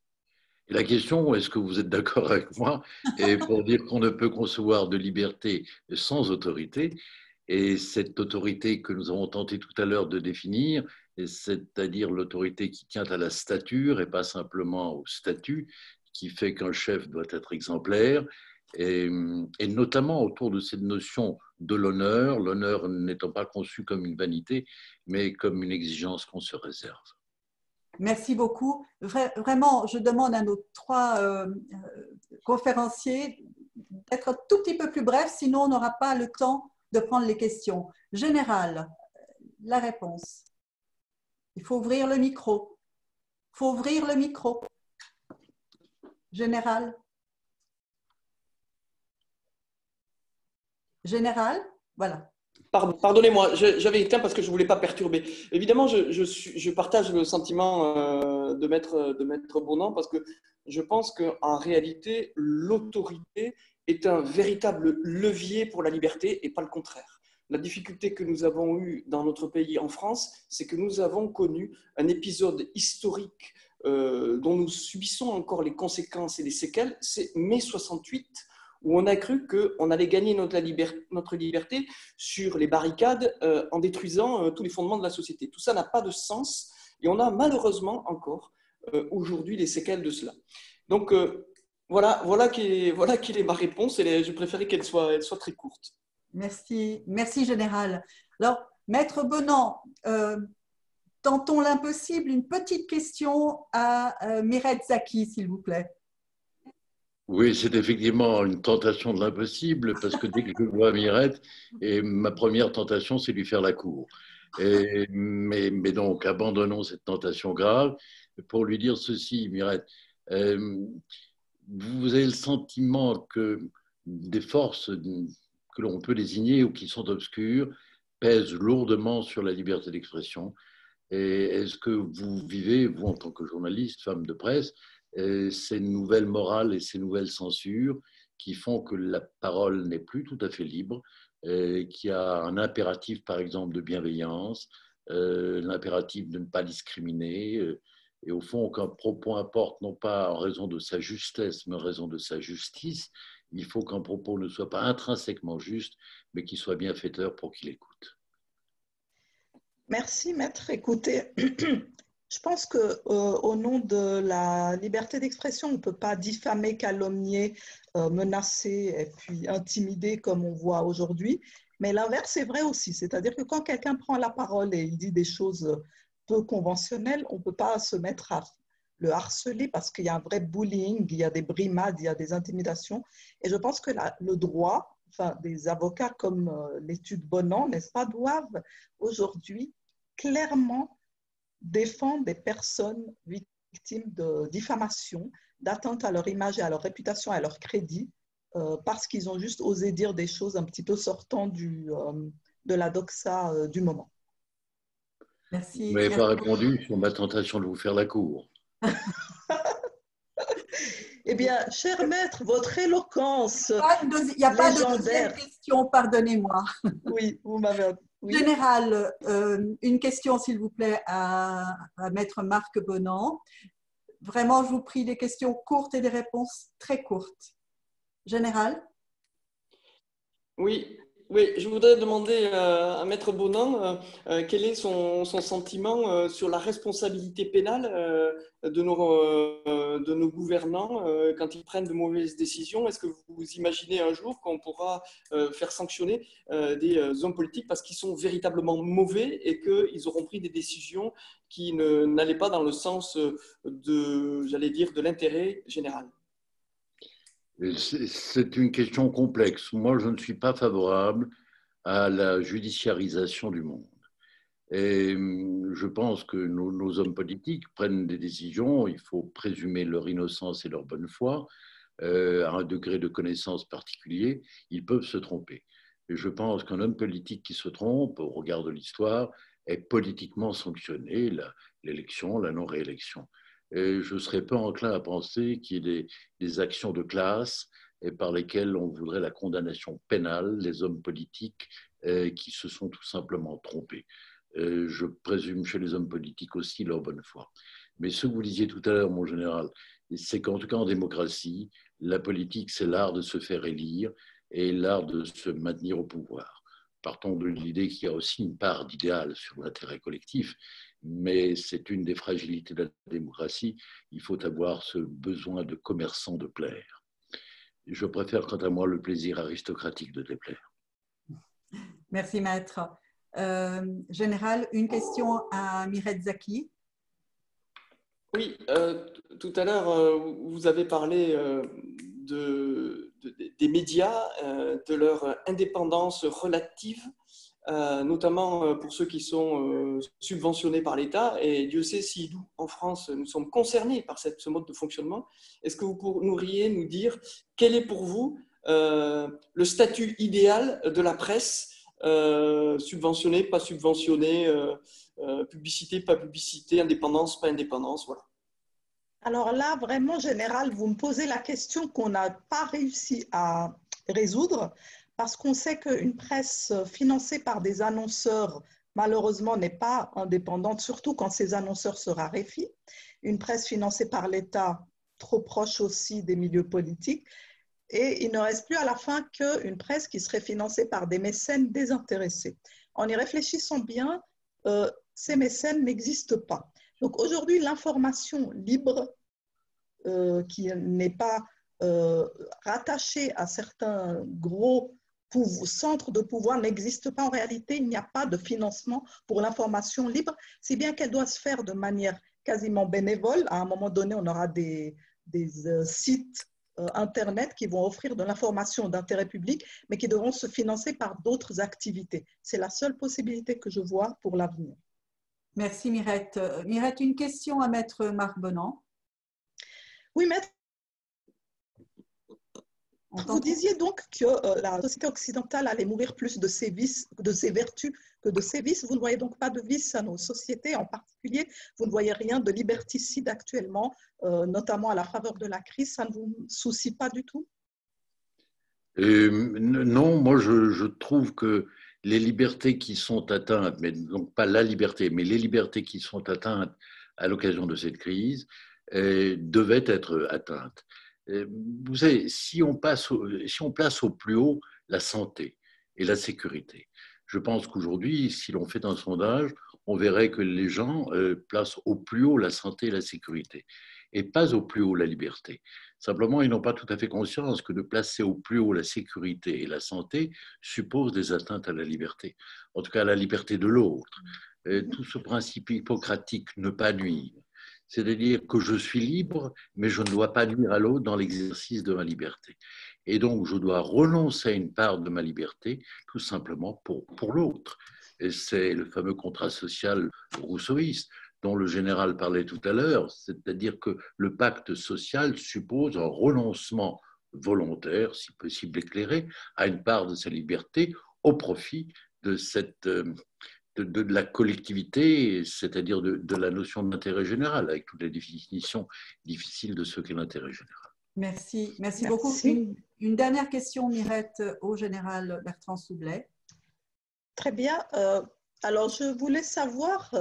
Et la question, est-ce que vous êtes d'accord avec moi, et pour dire qu'on ne peut concevoir de liberté sans autorité, et cette autorité que nous avons tenté tout à l'heure de définir, c'est-à-dire l'autorité qui tient à la stature et pas simplement au statut, qui fait qu'un chef doit être exemplaire, et notamment autour de cette notion de l'honneur n'étant pas conçu comme une vanité, mais comme une exigence qu'on se réserve. Merci beaucoup. Vraiment, je demande à nos trois conférenciers d'être un tout petit peu plus brefs, sinon on n'aura pas le temps de prendre les questions. Général, la réponse. Il faut ouvrir le micro. Il faut ouvrir le micro. Général. Général, voilà. Pardonnez-moi, j'avais éteint parce que je ne voulais pas perturber. Évidemment, je partage le sentiment de Maître Benant parce que je pense qu'en réalité, l'autorité est un véritable levier pour la liberté et pas le contraire. La difficulté que nous avons eue dans notre pays en France, c'est que nous avons connu un épisode historique dont nous subissons encore les conséquences et les séquelles, c'est mai 68, où on a cru qu'on allait gagner notre liberté sur les barricades en détruisant tous les fondements de la société. Tout ça n'a pas de sens et on a malheureusement encore aujourd'hui les séquelles de cela. Donc, voilà quelle est ma réponse. Et je préférais qu'elle soit très courte. Merci, merci Général. Alors, Maître Bonan, tentons l'impossible. Une petite question à Mireille Zaki, s'il vous plaît. Oui, c'est effectivement une tentation de l'impossible, parce que dès que je vois Mirette, et ma première tentation, c'est lui faire la cour. Mais donc, abandonnons cette tentation grave pour lui dire ceci, Mirette. Vous avez le sentiment que des forces que l'on peut désigner ou qui sont obscures pèsent lourdement sur la liberté d'expression. Et est-ce que vous vivez, vous en tant que journaliste, femme de presse, ces nouvelles morales et ces nouvelles censures qui font que la parole n'est plus tout à fait libre, qu'il y a un impératif, par exemple, de bienveillance, l'impératif de ne pas discriminer, et au fond, qu'un propos importe non pas en raison de sa justesse, mais en raison de sa justice, il faut qu'un propos ne soit pas intrinsèquement juste, mais qu'il soit bienfaiteur pour qu'il écoute. Merci, maître. Écoutez, je pense qu'au nom de la liberté d'expression, on ne peut pas diffamer, calomnier, menacer et puis intimider comme on voit aujourd'hui. Mais l'inverse est vrai aussi. C'est-à-dire que quand quelqu'un prend la parole et il dit des choses peu conventionnelles, on ne peut pas se mettre à le harceler parce qu'il y a un vrai bullying, il y a des brimades, il y a des intimidations. Et je pense que le droit, enfin, des avocats comme l'étude Bonan, n'est-ce pas, doivent aujourd'hui clairement défendre des personnes victimes de diffamation, d'atteinte à leur image et à leur réputation, à leur crédit, parce qu'ils ont juste osé dire des choses un petit peu sortant de la doxa du moment. Merci. Vous n'avez pas répondu sur ma tentation de vous faire la cour. Eh bien, cher maître, votre éloquence Il n'y a pas de deuxième question, pardonnez-moi. Oui, vous m'avez... Oui. Général, une question s'il vous plaît à Maître Marc Bonan. Vraiment, je vous prie des questions courtes et des réponses très courtes. Général? Oui, je voudrais demander à Maître Bonan quel est son sentiment sur la responsabilité pénale de nos gouvernants quand ils prennent de mauvaises décisions. Est-ce que vous imaginez un jour qu'on pourra faire sanctionner des hommes politiques parce qu'ils sont véritablement mauvais et qu'ils auront pris des décisions qui n'allaient pas dans le sens de l'intérêt général? C'est une question complexe. Moi, je ne suis pas favorable à la judiciarisation du monde. Et je pense que nos hommes politiques prennent des décisions, il faut présumer leur innocence et leur bonne foi, à un degré de connaissance particulier, ils peuvent se tromper. Et je pense qu'un homme politique qui se trompe, au regard de l'histoire, est politiquement sanctionné, l'élection, la non-réélection. Et je serais peu enclin à penser qu'il y ait des actions de classe et par lesquelles on voudrait la condamnation pénale des hommes politiques qui se sont tout simplement trompés. Je présume chez les hommes politiques aussi leur bonne foi. Mais ce que vous disiez tout à l'heure, mon général, c'est qu'en tout cas en démocratie, la politique, c'est l'art de se faire élire et l'art de se maintenir au pouvoir. Partons de l'idée qu'il y a aussi une part d'idéal sur l'intérêt collectif, mais c'est une des fragilités de la démocratie. Il faut avoir ce besoin de commerçant de plaire. Je préfère, quant à moi, le plaisir aristocratique de déplaire. Merci, maître. Général, une question à Mireille Zaki. Oui, tout à l'heure, vous avez parlé des médias, de leur indépendance relative, notamment pour ceux qui sont subventionnés par l'État. Et Dieu sait si nous, en France, nous sommes concernés par ce mode de fonctionnement. Est-ce que vous pourriez nous dire quel est pour vous le statut idéal de la presse, subventionnée, pas subventionnée, publicité, pas publicité, indépendance, pas indépendance, voilà. Alors là, vraiment, Général, vous me posez la question qu'on n'a pas réussi à résoudre parce qu'on sait qu'une presse financée par des annonceurs, malheureusement, n'est pas indépendante, surtout quand ces annonceurs se raréfient. Une presse financée par l'État, trop proche aussi des milieux politiques. Et il ne reste plus à la fin qu'une presse qui serait financée par des mécènes désintéressés. En y réfléchissant bien, ces mécènes n'existent pas. Donc aujourd'hui, l'information libre qui n'est pas rattaché à certains gros centres de pouvoir n'existe pas en réalité. Il n'y a pas de financement pour l'information libre, si bien qu'elle doit se faire de manière quasiment bénévole. À un moment donné, on aura des sites Internet qui vont offrir de l'information d'intérêt public, mais qui devront se financer par d'autres activités. C'est la seule possibilité que je vois pour l'avenir. Merci Mirette. Mirette, une question à Maître Marc Bonan. Oui, Maître. Vous disiez donc que la société occidentale allait mourir plus de ses vices, de ses vertus que de ses vices. Vous ne voyez donc pas de vices à nos sociétés en particulier. Vous ne voyez rien de liberticide actuellement, notamment à la faveur de la crise. Ça ne vous soucie pas du tout? Non, moi je trouve que les libertés qui sont atteintes, mais donc pas la liberté, mais les libertés qui sont atteintes à l'occasion de cette crise devaient être atteintes. Vous savez, si on place au plus haut la santé et la sécurité, je pense qu'aujourd'hui, si l'on fait un sondage, on verrait que les gens placent au plus haut la santé et la sécurité, et pas au plus haut la liberté. Simplement, ils n'ont pas tout à fait conscience que de placer au plus haut la sécurité et la santé suppose des atteintes à la liberté, en tout cas à la liberté de l'autre. Tout ce principe hippocratique, ne pas nuire, c'est-à-dire que je suis libre, mais je ne dois pas nuire à l'autre dans l'exercice de ma liberté. Et donc, je dois renoncer à une part de ma liberté, tout simplement pour l'autre. Et c'est le fameux contrat social rousseauiste dont le général parlait tout à l'heure, c'est-à-dire que le pacte social suppose un renoncement volontaire, si possible éclairé, à une part de sa liberté au profit de de la collectivité, c'est-à-dire de la notion d'intérêt général, avec toutes les définitions difficiles de ce qu'est l'intérêt général. Merci beaucoup. Une dernière question, Mirette, au général Bertrand Soublet. Très bien. Alors, je voulais savoir,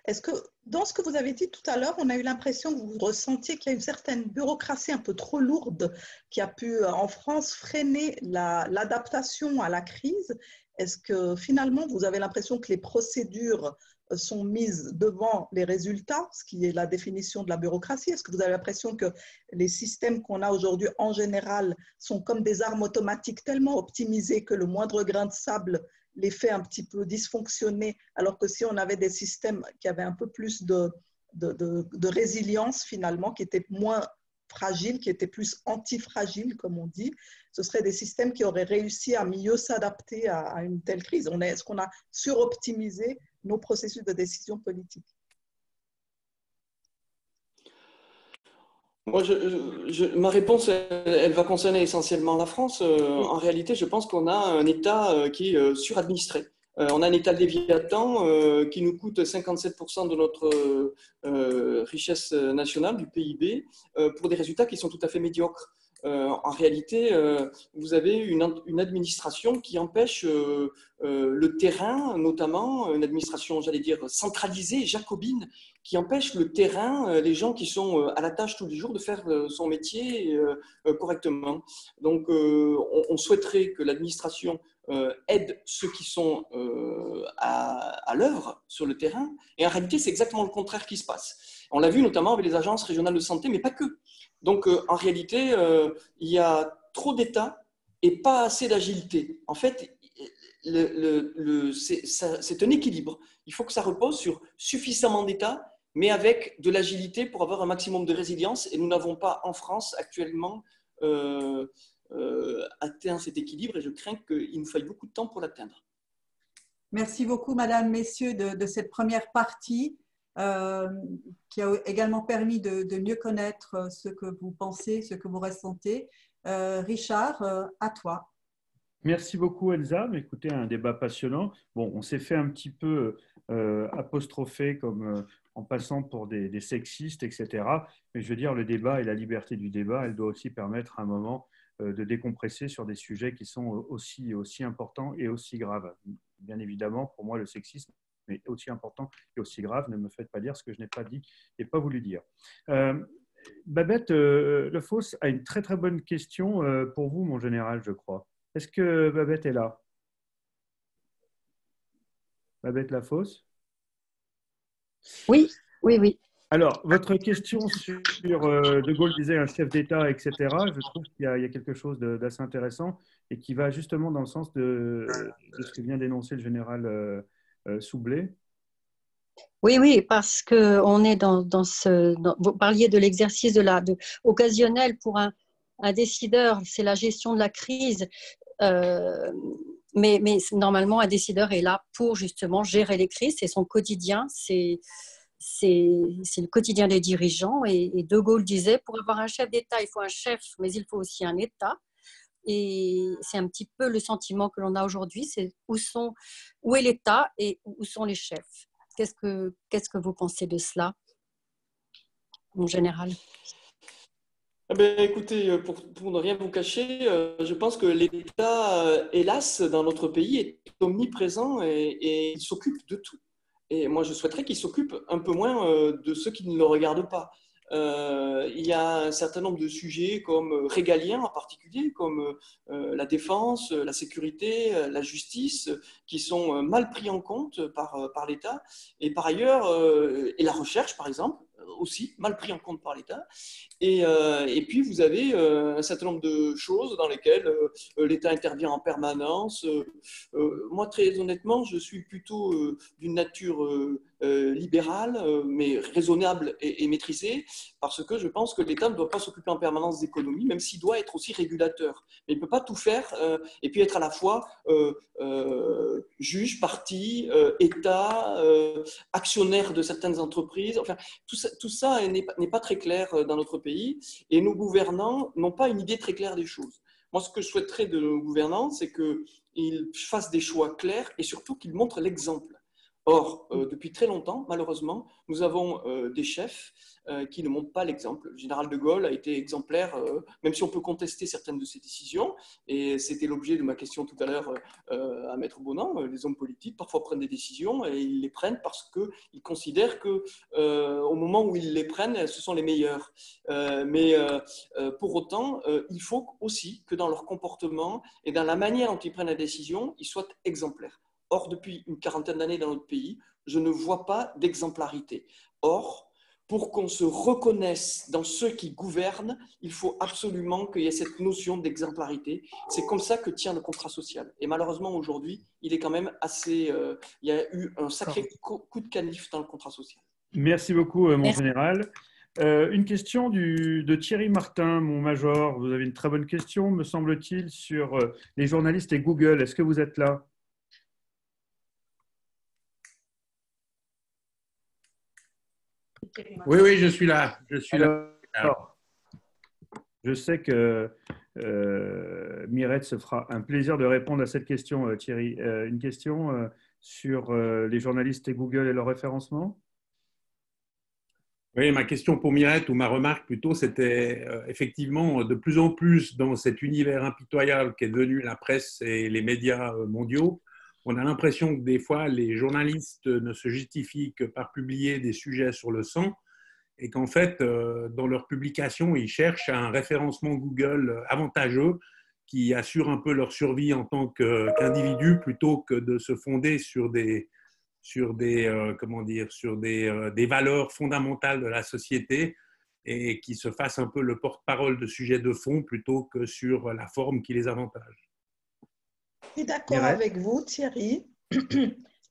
est-ce que dans ce que vous avez dit tout à l'heure, on a eu l'impression que vous ressentiez qu'il y a une certaine bureaucratie un peu trop lourde qui a pu, en France, freiner l'adaptation à la crise. Est-ce que finalement, vous avez l'impression que les procédures sont mises devant les résultats, ce qui est la définition de la bureaucratie? Est-ce que vous avez l'impression que les systèmes qu'on a aujourd'hui, en général, sont comme des armes automatiques tellement optimisées que le moindre grain de sable les fait un petit peu dysfonctionner, alors que si on avait des systèmes qui avaient un peu plus de résilience finalement, qui étaient moins fragiles, qui étaient plus antifragiles, comme on dit, ce seraient des systèmes qui auraient réussi à mieux s'adapter à une telle crise. Est-ce qu'on a suroptimisé nos processus de décision politique? Moi, ma réponse, elle va concerner essentiellement la France. En réalité, je pense qu'on a un État qui est suradministré. On a un État Léviathan qui nous coûte 57% de notre richesse nationale, du PIB, pour des résultats qui sont tout à fait médiocres. En réalité, vous avez une administration qui empêche le terrain, notamment une administration, j'allais dire, centralisée, jacobine, qui empêche le terrain, les gens qui sont à la tâche tous les jours, de faire son métier correctement. Donc, on souhaiterait que l'administration aide ceux qui sont à l'œuvre sur le terrain. Et en réalité, c'est exactement le contraire qui se passe. On l'a vu notamment avec les agences régionales de santé, mais pas que. Donc, en réalité, il y a trop d'État et pas assez d'agilité. En fait, c'est un équilibre. Il faut que ça repose sur suffisamment d'État, mais avec de l'agilité pour avoir un maximum de résilience. Et nous n'avons pas en France actuellement atteint cet équilibre et je crains qu'il nous faille beaucoup de temps pour l'atteindre. Merci beaucoup, Madame, Messieurs, de cette première partie qui a également permis de mieux connaître ce que vous pensez, ce que vous ressentez. Richard, à toi. Merci beaucoup, Elsa. Écoutez, un débat passionnant. Bon, on s'est fait un petit peu apostropher comme en passant pour des sexistes, etc. Mais je veux dire, le débat et la liberté du débat, elle doit aussi permettre à un moment de décompresser sur des sujets qui sont aussi importants et aussi graves. Bien évidemment, pour moi, le sexisme est aussi important et aussi grave. Ne me faites pas dire ce que je n'ai pas dit et pas voulu dire. Babette Le Fosse a une très très bonne question pour vous, mon général, je crois. Est-ce que Babette est là? Babette La Fosse? Oui, oui, oui. Alors, votre question sur De Gaulle disait un chef d'État, etc., je trouve qu'il y a quelque chose d'assez intéressant et qui va justement dans le sens de ce que vient d'énoncer le général Soublé. Oui, oui, parce qu'on est vous parliez de l'exercice occasionnel pour un décideur, c'est la gestion de la crise. Mais normalement, un décideur est là pour justement gérer les crises. C'est son quotidien, c'est le quotidien des dirigeants. Et De Gaulle disait, pour avoir un chef d'État, il faut un chef, mais il faut aussi un État. Et c'est un petit peu le sentiment que l'on a aujourd'hui, c'est où est l'État et où sont les chefs. Qu'est-ce que vous pensez de cela, en général? Écoutez, pour ne rien vous cacher, je pense que l'État, hélas, dans notre pays, est omniprésent et il s'occupe de tout. Et moi, je souhaiterais qu'il s'occupe un peu moins de ceux qui ne le regardent pas. Il y a un certain nombre de sujets comme régaliens en particulier, comme la défense, la sécurité, la justice, qui sont mal pris en compte par l'État. Et par ailleurs, et la recherche, par exemple, aussi mal pris en compte par l'État. Et puis, vous avez un certain nombre de choses dans lesquelles l'État intervient en permanence. Moi, très honnêtement, je suis plutôt d'une nature libérale, mais raisonnable et maîtrisée, parce que je pense que l'État ne doit pas s'occuper en permanence d'économie, même s'il doit être aussi régulateur. Mais il ne peut pas tout faire et puis être à la fois juge, parti, État, actionnaire de certaines entreprises. Enfin, tout ça n'est pas très clair dans notre pays et nos gouvernants n'ont pas une idée très claire des choses. Moi, ce que je souhaiterais de nos gouvernants, c'est qu'ils fassent des choix clairs et surtout qu'ils montrent l'exemple. Or, depuis très longtemps, malheureusement, nous avons des chefs qui ne montrent pas l'exemple. Le général de Gaulle a été exemplaire, même si on peut contester certaines de ses décisions, et c'était l'objet de ma question tout à l'heure à Maître Bonan. Les hommes politiques parfois prennent des décisions et ils les prennent parce qu'ils considèrent qu'au moment où ils les prennent, ce sont les meilleurs. Mais pour autant, il faut aussi que dans leur comportement et dans la manière dont ils prennent la décision, ils soient exemplaires. Or, depuis une quarantaine d'années dans notre pays, je ne vois pas d'exemplarité. Or, pour qu'on se reconnaisse dans ceux qui gouvernent, il faut absolument qu'il y ait cette notion d'exemplarité. C'est comme ça que tient le contrat social. Et malheureusement, aujourd'hui, il est quand même assez... il y a eu un sacré coup de canif dans le contrat social. Merci beaucoup, mon général. Une question de Thierry Martin, mon major. Vous avez une très bonne question, me semble-t-il, sur les journalistes et Google. Est-ce que vous êtes là ? Oui, oui, je suis là. Alors, je sais que Mirette se fera un plaisir de répondre à cette question, Thierry. Une question sur les journalistes et Google et leur référencement ? Oui, ma question pour Mirette, ou ma remarque plutôt, c'était effectivement de plus en plus dans cet univers impitoyable qu'est devenu la presse et les médias mondiaux, on a l'impression que des fois, les journalistes ne se justifient que par publier des sujets sur le sang et qu'en fait, dans leur publication, ils cherchent un référencement Google avantageux qui assure un peu leur survie en tant qu'individu plutôt que de se fonder sur des valeurs fondamentales de la société et qui se fassent un peu le porte-parole de sujets de fond plutôt que sur la forme qui les avantage. Je suis d'accord avec vous, Thierry.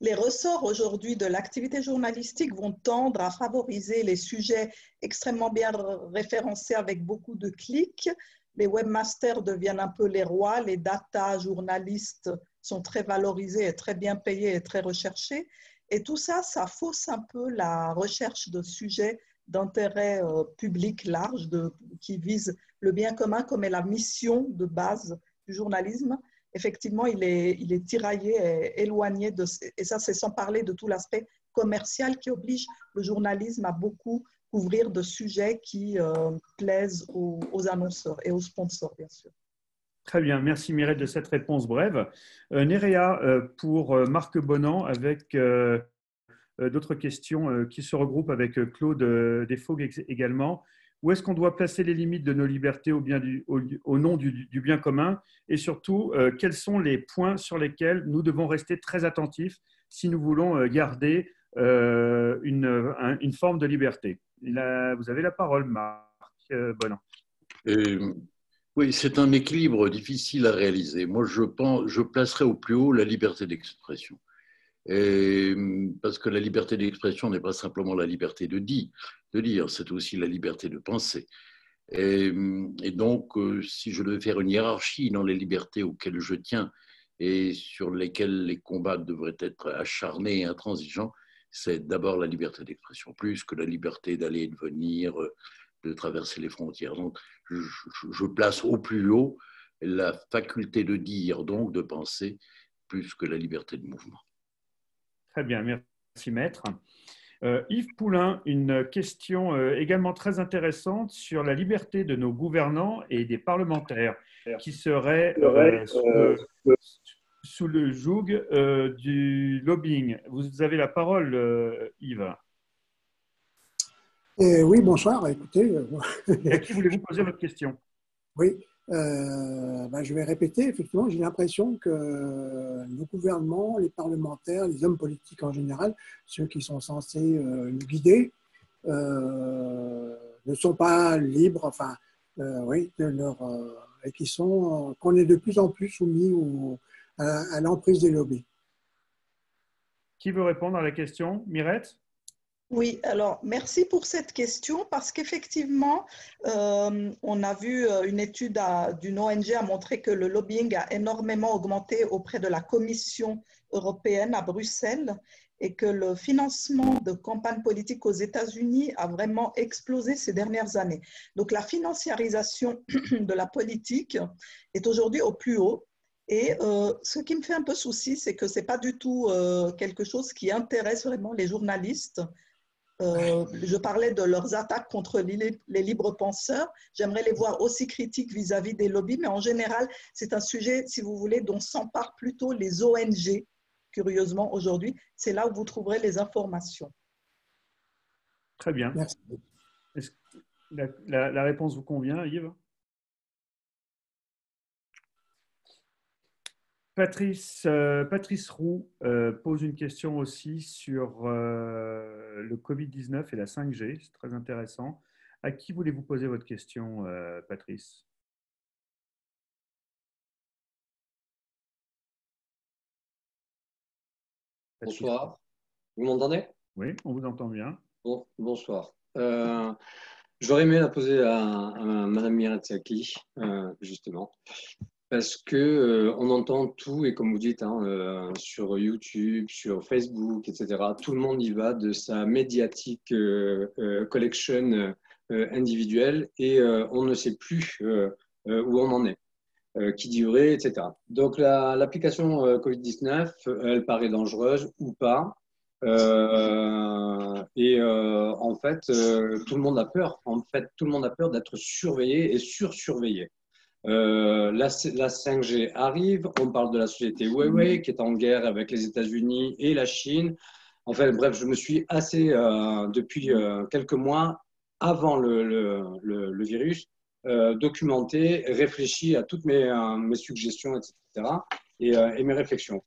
Les ressorts aujourd'hui de l'activité journalistique vont tendre à favoriser les sujets extrêmement bien référencés avec beaucoup de clics. Les webmasters deviennent un peu les rois, les data journalistes sont très valorisés et très bien payés et très recherchés. Et tout ça, ça fausse un peu la recherche de sujets d'intérêt public large qui visent le bien commun, comme est la mission de base du journalisme. Effectivement, il est tiraillé et éloigné et ça, c'est sans parler de tout l'aspect commercial qui oblige le journalisme à beaucoup couvrir de sujets qui plaisent aux annonceurs et aux sponsors, bien sûr. Très bien, merci Mireille de cette réponse brève. Nerea, pour Marc Bonan, avec d'autres questions qui se regroupent avec Claude Desfaugues également. Où est-ce qu'on doit placer les limites de nos libertés au nom du bien commun? Et surtout, quels sont les points sur lesquels nous devons rester très attentifs si nous voulons garder une forme de liberté. Vous avez la parole, Marc Bonin. Oui, c'est un équilibre difficile à réaliser. Moi, je placerais au plus haut la liberté d'expression. Parce que la liberté d'expression n'est pas simplement la liberté de dire, c'est aussi la liberté de penser. Et donc, si je devais faire une hiérarchie dans les libertés auxquelles je tiens et sur lesquelles les combats devraient être acharnés et intransigeants, c'est d'abord la liberté d'expression, plus que la liberté d'aller et de venir, de traverser les frontières. Donc, je place au plus haut la faculté de dire, donc de penser, plus que la liberté de mouvement. Très bien, merci Maître. Yves Poulain, une question également très intéressante sur la liberté de nos gouvernants et des parlementaires qui seraient sous le joug du lobbying. Vous avez la parole, Yves. Oui, bonsoir. Écoutez, à qui voulez-vous poser votre question? Oui, je vais répéter. Effectivement, j'ai l'impression que le gouvernement, les parlementaires, les hommes politiques en général, ceux qui sont censés nous guider, ne sont pas libres, enfin, oui, et qu'on est de plus en plus soumis à l'emprise des lobbies. Qui veut répondre à la question? Mirette? Oui, alors merci pour cette question parce qu'effectivement, on a vu une étude d'une ONG a montré que le lobbying a énormément augmenté auprès de la Commission européenne à Bruxelles et que le financement de campagnes politiques aux États-Unis a vraiment explosé ces dernières années. Donc la financiarisation de la politique est aujourd'hui au plus haut. Et ce qui me fait un peu souci, c'est que ce n'est pas du tout quelque chose qui intéresse vraiment les journalistes. Je parlais de leurs attaques contre les libres penseurs. J'aimerais les voir aussi critiques vis-à-vis des lobbies, mais en général, c'est un sujet, si vous voulez, dont s'emparent plutôt les ONG, curieusement, aujourd'hui. C'est là où vous trouverez les informations. Très bien. Merci. Est-ce que la réponse vous convient, Yves? Patrice Roux pose une question aussi sur le Covid-19 et la 5G. C'est très intéressant. À qui voulez-vous poser votre question, Patrice? Bonsoir. Vous m'entendez? Oui, on vous entend bien. Bon, bonsoir. J'aurais aimé la poser à Madame Miretsaki, justement. Parce qu'on entend tout, et comme vous dites, sur YouTube, sur Facebook, etc., tout le monde y va de sa médiatique collection individuelle et on ne sait plus où on en est, qui durait, etc. Donc l'application Covid-19, elle paraît dangereuse ou pas. En fait, tout le monde a peur. En fait, tout le monde a peur d'être surveillé et sursurveillé. La 5G arrive, on parle de la société Huawei qui est en guerre avec les États-Unis et la Chine. Enfin, bref, je me suis assez, depuis quelques mois, avant le virus, documenté, réfléchi à toutes mes suggestions, etc. et mes réflexions.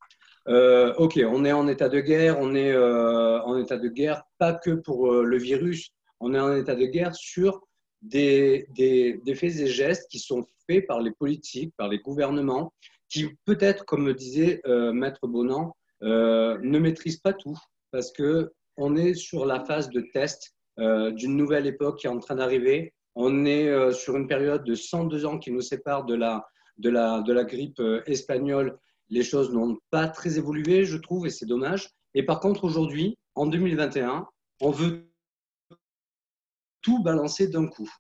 Ok, on est en état de guerre, on est en état de guerre pas que pour le virus, on est en état de guerre sur des faits et gestes qui sont faits par les politiques, par les gouvernements, qui peut-être, comme le disait Maître Bonan, ne maîtrisent pas tout, parce qu'on est sur la phase de test d'une nouvelle époque qui est en train d'arriver. On est sur une période de 102 ans qui nous sépare de la grippe espagnole. Les choses n'ont pas très évolué, je trouve, et c'est dommage. Et par contre, aujourd'hui, en 2021, on veut tout balancer d'un coup.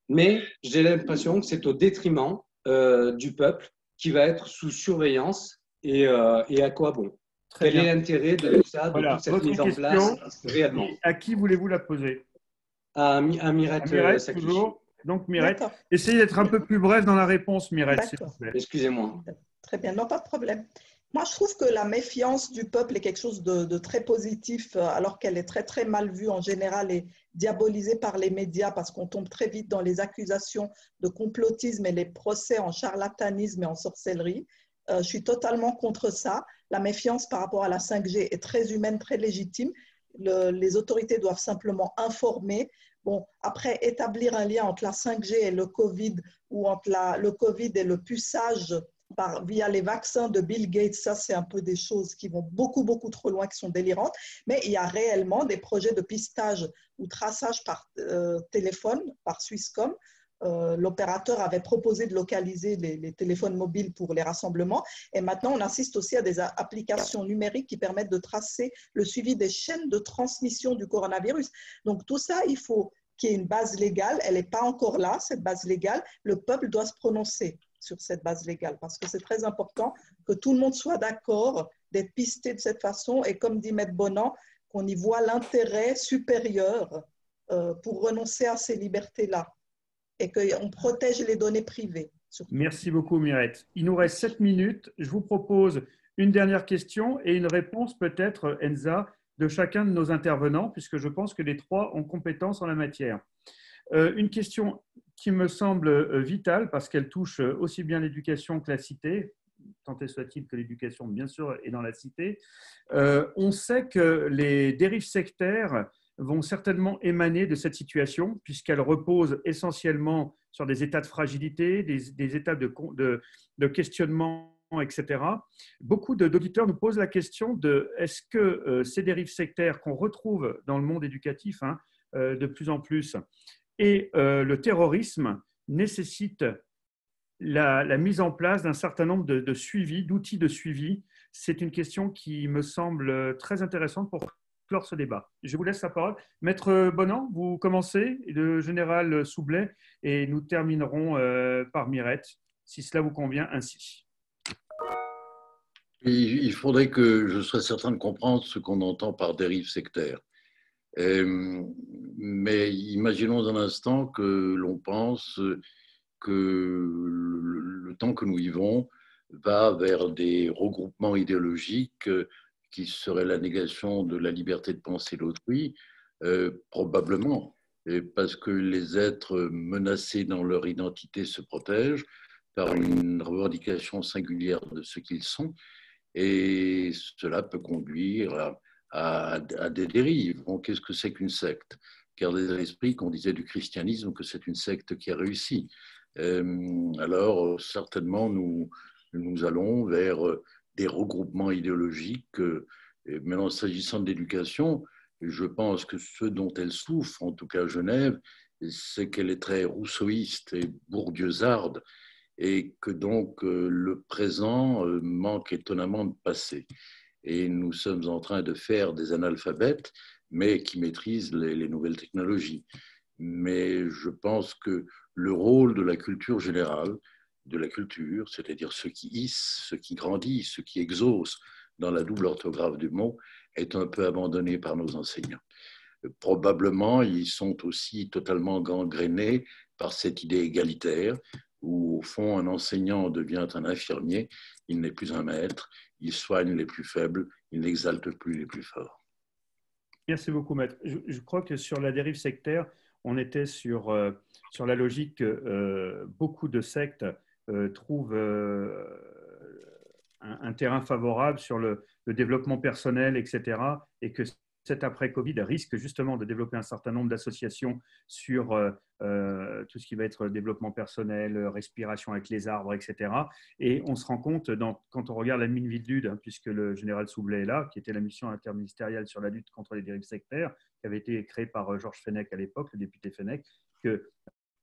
Mais j'ai l'impression que c'est au détriment du peuple qui va être sous surveillance et à quoi bon? Quel est l'intérêt de tout ça, de toute cette mise en place réellement? À qui voulez-vous la poser? À Mirette Saki. Toujours. Donc Mirette, essayez d'être un peu plus bref dans la réponse, Mirette, s'il vous plaît. Excusez-moi. Très bien, non, pas de problème. Moi, je trouve que la méfiance du peuple est quelque chose de très positif, alors qu'elle est très, très mal vue en général et diabolisée par les médias parce qu'on tombe très vite dans les accusations de complotisme et les procès en charlatanisme et en sorcellerie. Je suis totalement contre ça. La méfiance par rapport à la 5G est très humaine, très légitime. les autorités doivent simplement informer. Bon, après, établir un lien entre la 5G et le Covid ou entre le Covid et le puçage via les vaccins de Bill Gates, ça c'est un peu des choses qui vont beaucoup, beaucoup trop loin, qui sont délirantes. Mais il y a réellement des projets de pistage ou traçage par téléphone, par Swisscom. L'opérateur avait proposé de localiser les téléphones mobiles pour les rassemblements. Et maintenant, on assiste aussi à des applications numériques qui permettent de tracer le suivi des chaînes de transmission du coronavirus. Donc, tout ça, il faut qu'il y ait une base légale. Elle n'est pas encore là, cette base légale. Le peuple doit se prononcer sur cette base légale parce que c'est très important que tout le monde soit d'accord d'être pisté de cette façon. Et comme dit Maître Bonan, qu'on y voit l'intérêt supérieur pour renoncer à ces libertés-là. Et qu'on protège les données privées. Surtout. Merci beaucoup, Mirette. Il nous reste 7 minutes. Je vous propose une dernière question et une réponse peut-être, Enza, de chacun de nos intervenants, puisque je pense que les trois ont compétence en la matière. Une question qui me semble vitale, parce qu'elle touche aussi bien l'éducation que la cité, tant et soit-il que l'éducation, bien sûr, est dans la cité. On sait que les dérives sectaires vont certainement émaner de cette situation, puisqu'elle repose essentiellement sur des états de fragilité, des états de questionnement, etc. Beaucoup d'auditeurs nous posent la question de est-ce que ces dérives sectaires qu'on retrouve dans le monde éducatif de plus en plus et le terrorisme nécessitent la mise en place d'un certain nombre de suivis, d'outils de suivi. C'est une question qui me semble très intéressante pour clore ce débat. Je vous laisse la parole. Maître Bonan, vous commencez, le général Soublet, et nous terminerons par Mirette, si cela vous convient ainsi. Il faudrait que je sois certain de comprendre ce qu'on entend par dérive sectaire. Mais imaginons un instant que l'on pense que le temps que nous vivons va vers des regroupements idéologiques qui serait la négation de la liberté de penser d'autrui, probablement, parce que les êtres menacés dans leur identité se protègent par une revendication singulière de ce qu'ils sont, et cela peut conduire à des dérives. Bon, qu'est-ce que c'est qu'une secte? Gardez à l'esprit qu'on disait du christianisme que c'est une secte qui a réussi. Alors, certainement, nous allons vers des regroupements idéologiques. Maintenant, s'agissant de l'éducation, je pense que ce dont elle souffre, en tout cas à Genève, c'est qu'elle est très rousseauiste et bourdieuxarde et que donc le présent manque étonnamment de passé. Et nous sommes en train de faire des analphabètes, mais qui maîtrisent les nouvelles technologies. Mais je pense que le rôle de la culture générale, de la culture, c'est-à-dire ceux qui hissent, ceux qui grandissent, ceux qui exaucent dans la double orthographe du mot, est un peu abandonné par nos enseignants. Probablement, ils sont aussi totalement gangrénés par cette idée égalitaire, où au fond, un enseignant devient un infirmier, il n'est plus un maître, il soigne les plus faibles, il n'exalte plus les plus forts. Merci beaucoup, maître. Je crois que sur la dérive sectaire, on était sur la logique que beaucoup de sectes trouvent un terrain favorable sur le développement personnel, etc. Et que cet après-Covid risque justement de développer un certain nombre d'associations sur tout ce qui va être développement personnel, respiration avec les arbres, etc. Et on se rend compte, quand on regarde la Minville-Lude, puisque le général Soublet est là, qui était la mission interministérielle sur la lutte contre les dérives sectaires, qui avait été créée par Georges Fenech à l'époque, le député Fenech, que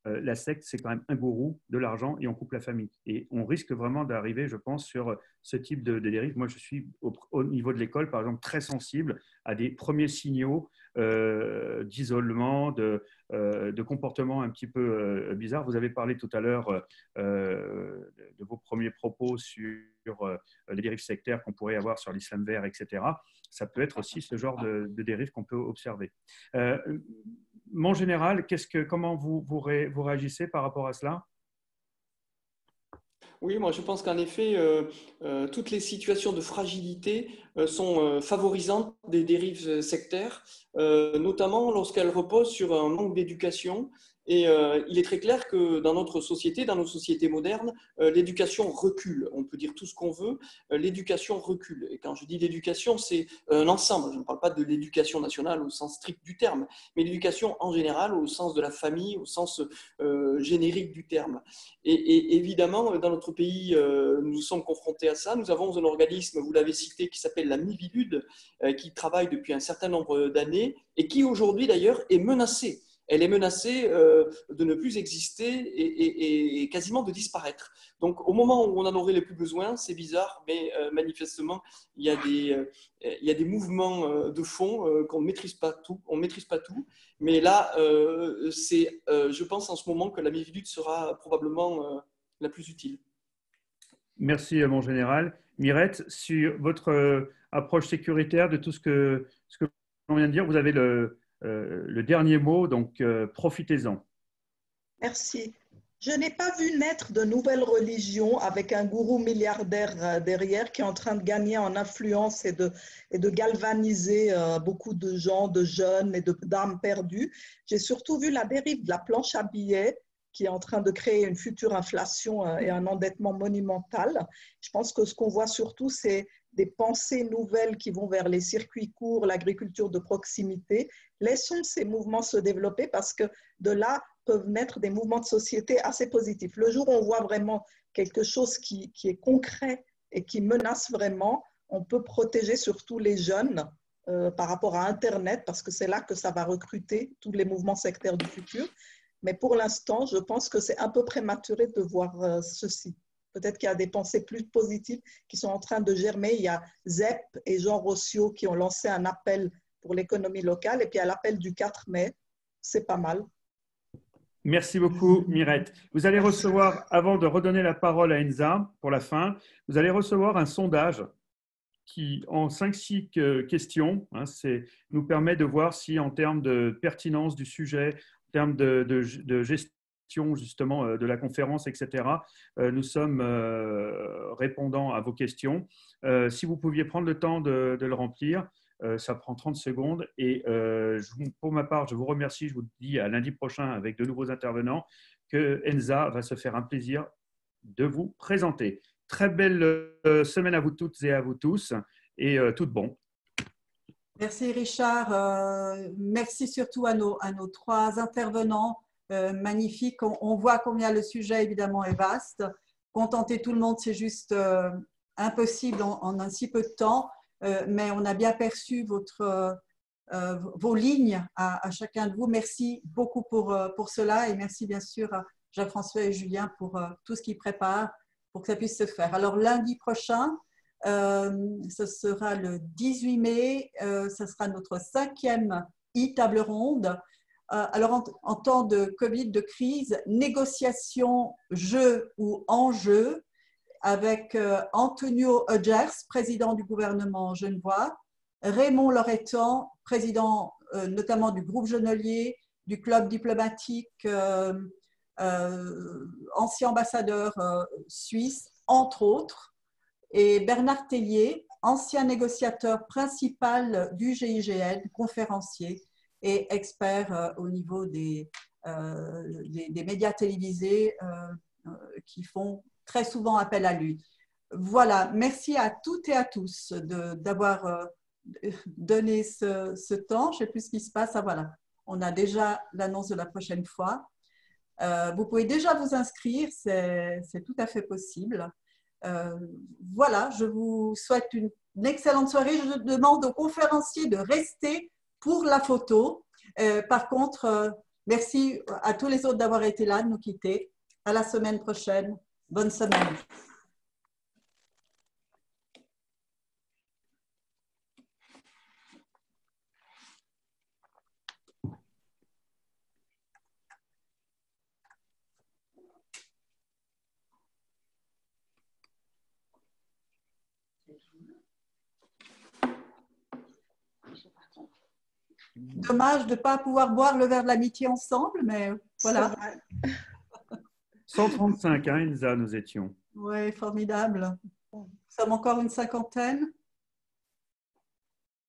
la secte, c'est quand même un gourou, de l'argent et on coupe la famille. Et on risque vraiment d'arriver, je pense, sur ce type de dérive. Moi, je suis au niveau de l'école, par exemple, très sensible à des premiers signaux d'isolement, de comportements un petit peu bizarres. Vous avez parlé tout à l'heure de vos premiers propos sur les dérives sectaires qu'on pourrait avoir sur l'islam vert, etc. Ça peut être aussi ce genre de dérive qu'on peut observer. Mon général, comment vous réagissez par rapport à cela? Oui, moi je pense qu'en effet, toutes les situations de fragilité sont favorisantes des dérives sectaires, notamment lorsqu'elles reposent sur un manque d'éducation Et il est très clair que dans notre société, dans nos sociétés modernes, l'éducation recule. On peut dire tout ce qu'on veut, l'éducation recule. Et quand je dis l'éducation, c'est un ensemble. Je ne parle pas de l'éducation nationale au sens strict du terme, mais l'éducation en général au sens de la famille, au sens générique du terme. Et évidemment, dans notre pays, nous sommes confrontés à ça. Nous avons un organisme, vous l'avez cité, qui s'appelle la Miviludes, qui travaille depuis un certain nombre d'années et qui aujourd'hui d'ailleurs est menacée. Elle est menacée de ne plus exister et quasiment de disparaître. Donc, au moment où on en aurait le plus besoin, c'est bizarre, mais manifestement, il y a des mouvements de fond qu'on ne maîtrise pas tout. On maîtrise pas tout. Mais là, je pense en ce moment que la Miviludes sera probablement la plus utile. Merci, mon général. Mirette, sur votre approche sécuritaire de tout ce que l'on vient de dire, vous avez le dernier mot, donc profitez-en. Merci. Je n'ai pas vu naître de nouvelles religions avec un gourou milliardaire derrière qui est en train de gagner en influence et de galvaniser beaucoup de gens, de jeunes et d'âmes perdues. J'ai surtout vu la dérive de la planche à billets qui est en train de créer une future inflation et un endettement monumental. Je pense que ce qu'on voit surtout, c'est des pensées nouvelles qui vont vers les circuits courts, l'agriculture de proximité. Laissons ces mouvements se développer parce que de là peuvent naître des mouvements de société assez positifs. Le jour où on voit vraiment quelque chose qui est concret et qui menace vraiment, on peut protéger surtout les jeunes par rapport à Internet parce que c'est là que ça va recruter tous les mouvements sectaires du futur. Mais pour l'instant, je pense que c'est un peu prématuré de voir ceci. Peut-être qu'il y a des pensées plus positives qui sont en train de germer. Il y a ZEP et Jean Rossio qui ont lancé un appel pour l'économie locale. Et puis à l'appel du 4 mai, c'est pas mal. Merci beaucoup, Mirette. Vous allez recevoir, avant de redonner la parole à Enza pour la fin, vous allez recevoir un sondage qui, en 5-6 questions, nous permet de voir si, en termes de pertinence du sujet, en termes de gestion justement de la conférence, etc., nous sommes répondants à vos questions. Si vous pouviez prendre le temps de le remplir, ça prend 30 secondes. Et pour ma part, je vous remercie. Je vous dis à lundi prochain avec de nouveaux intervenants que Enza va se faire un plaisir de vous présenter. Très belle semaine à vous toutes et à vous tous et tout de bon. Merci Richard. Merci surtout à nos 3 intervenants magnifiques. On voit combien le sujet évidemment est vaste. Contenter tout le monde, c'est juste impossible en un si peu de temps. Mais on a bien perçu vos lignes à chacun de vous. Merci beaucoup pour cela et merci bien sûr à Jacques-François et Julien pour tout ce qu'ils préparent pour que ça puisse se faire. Alors lundi prochain, ce sera le 18 mai, ce sera notre 5e e-table ronde. Alors en temps de Covid, de crise, négociation, jeu ou enjeu, avec Antonio Hodgers, président du gouvernement genevois, Raymond Loretan, président notamment du groupe Genolier, du club diplomatique, ancien ambassadeur suisse, entre autres, et Bernard Tellier, ancien négociateur principal du GIGN, conférencier et expert au niveau des médias télévisés qui font très souvent appel à lui. Voilà, merci à toutes et à tous d'avoir donné ce temps. Je ne sais plus ce qui se passe. Ah, voilà, on a déjà l'annonce de la prochaine fois. Vous pouvez déjà vous inscrire, c'est tout à fait possible. Voilà, je vous souhaite une excellente soirée. Je demande aux conférenciers de rester pour la photo. Par contre, merci à tous les autres d'avoir été là, de nous quitter. À la semaine prochaine. Bonne semaine. Dommage de ne pas pouvoir boire le verre de l'amitié ensemble, mais voilà. 135, Enza, nous étions. Oui, formidable. Nous sommes encore une 50aine.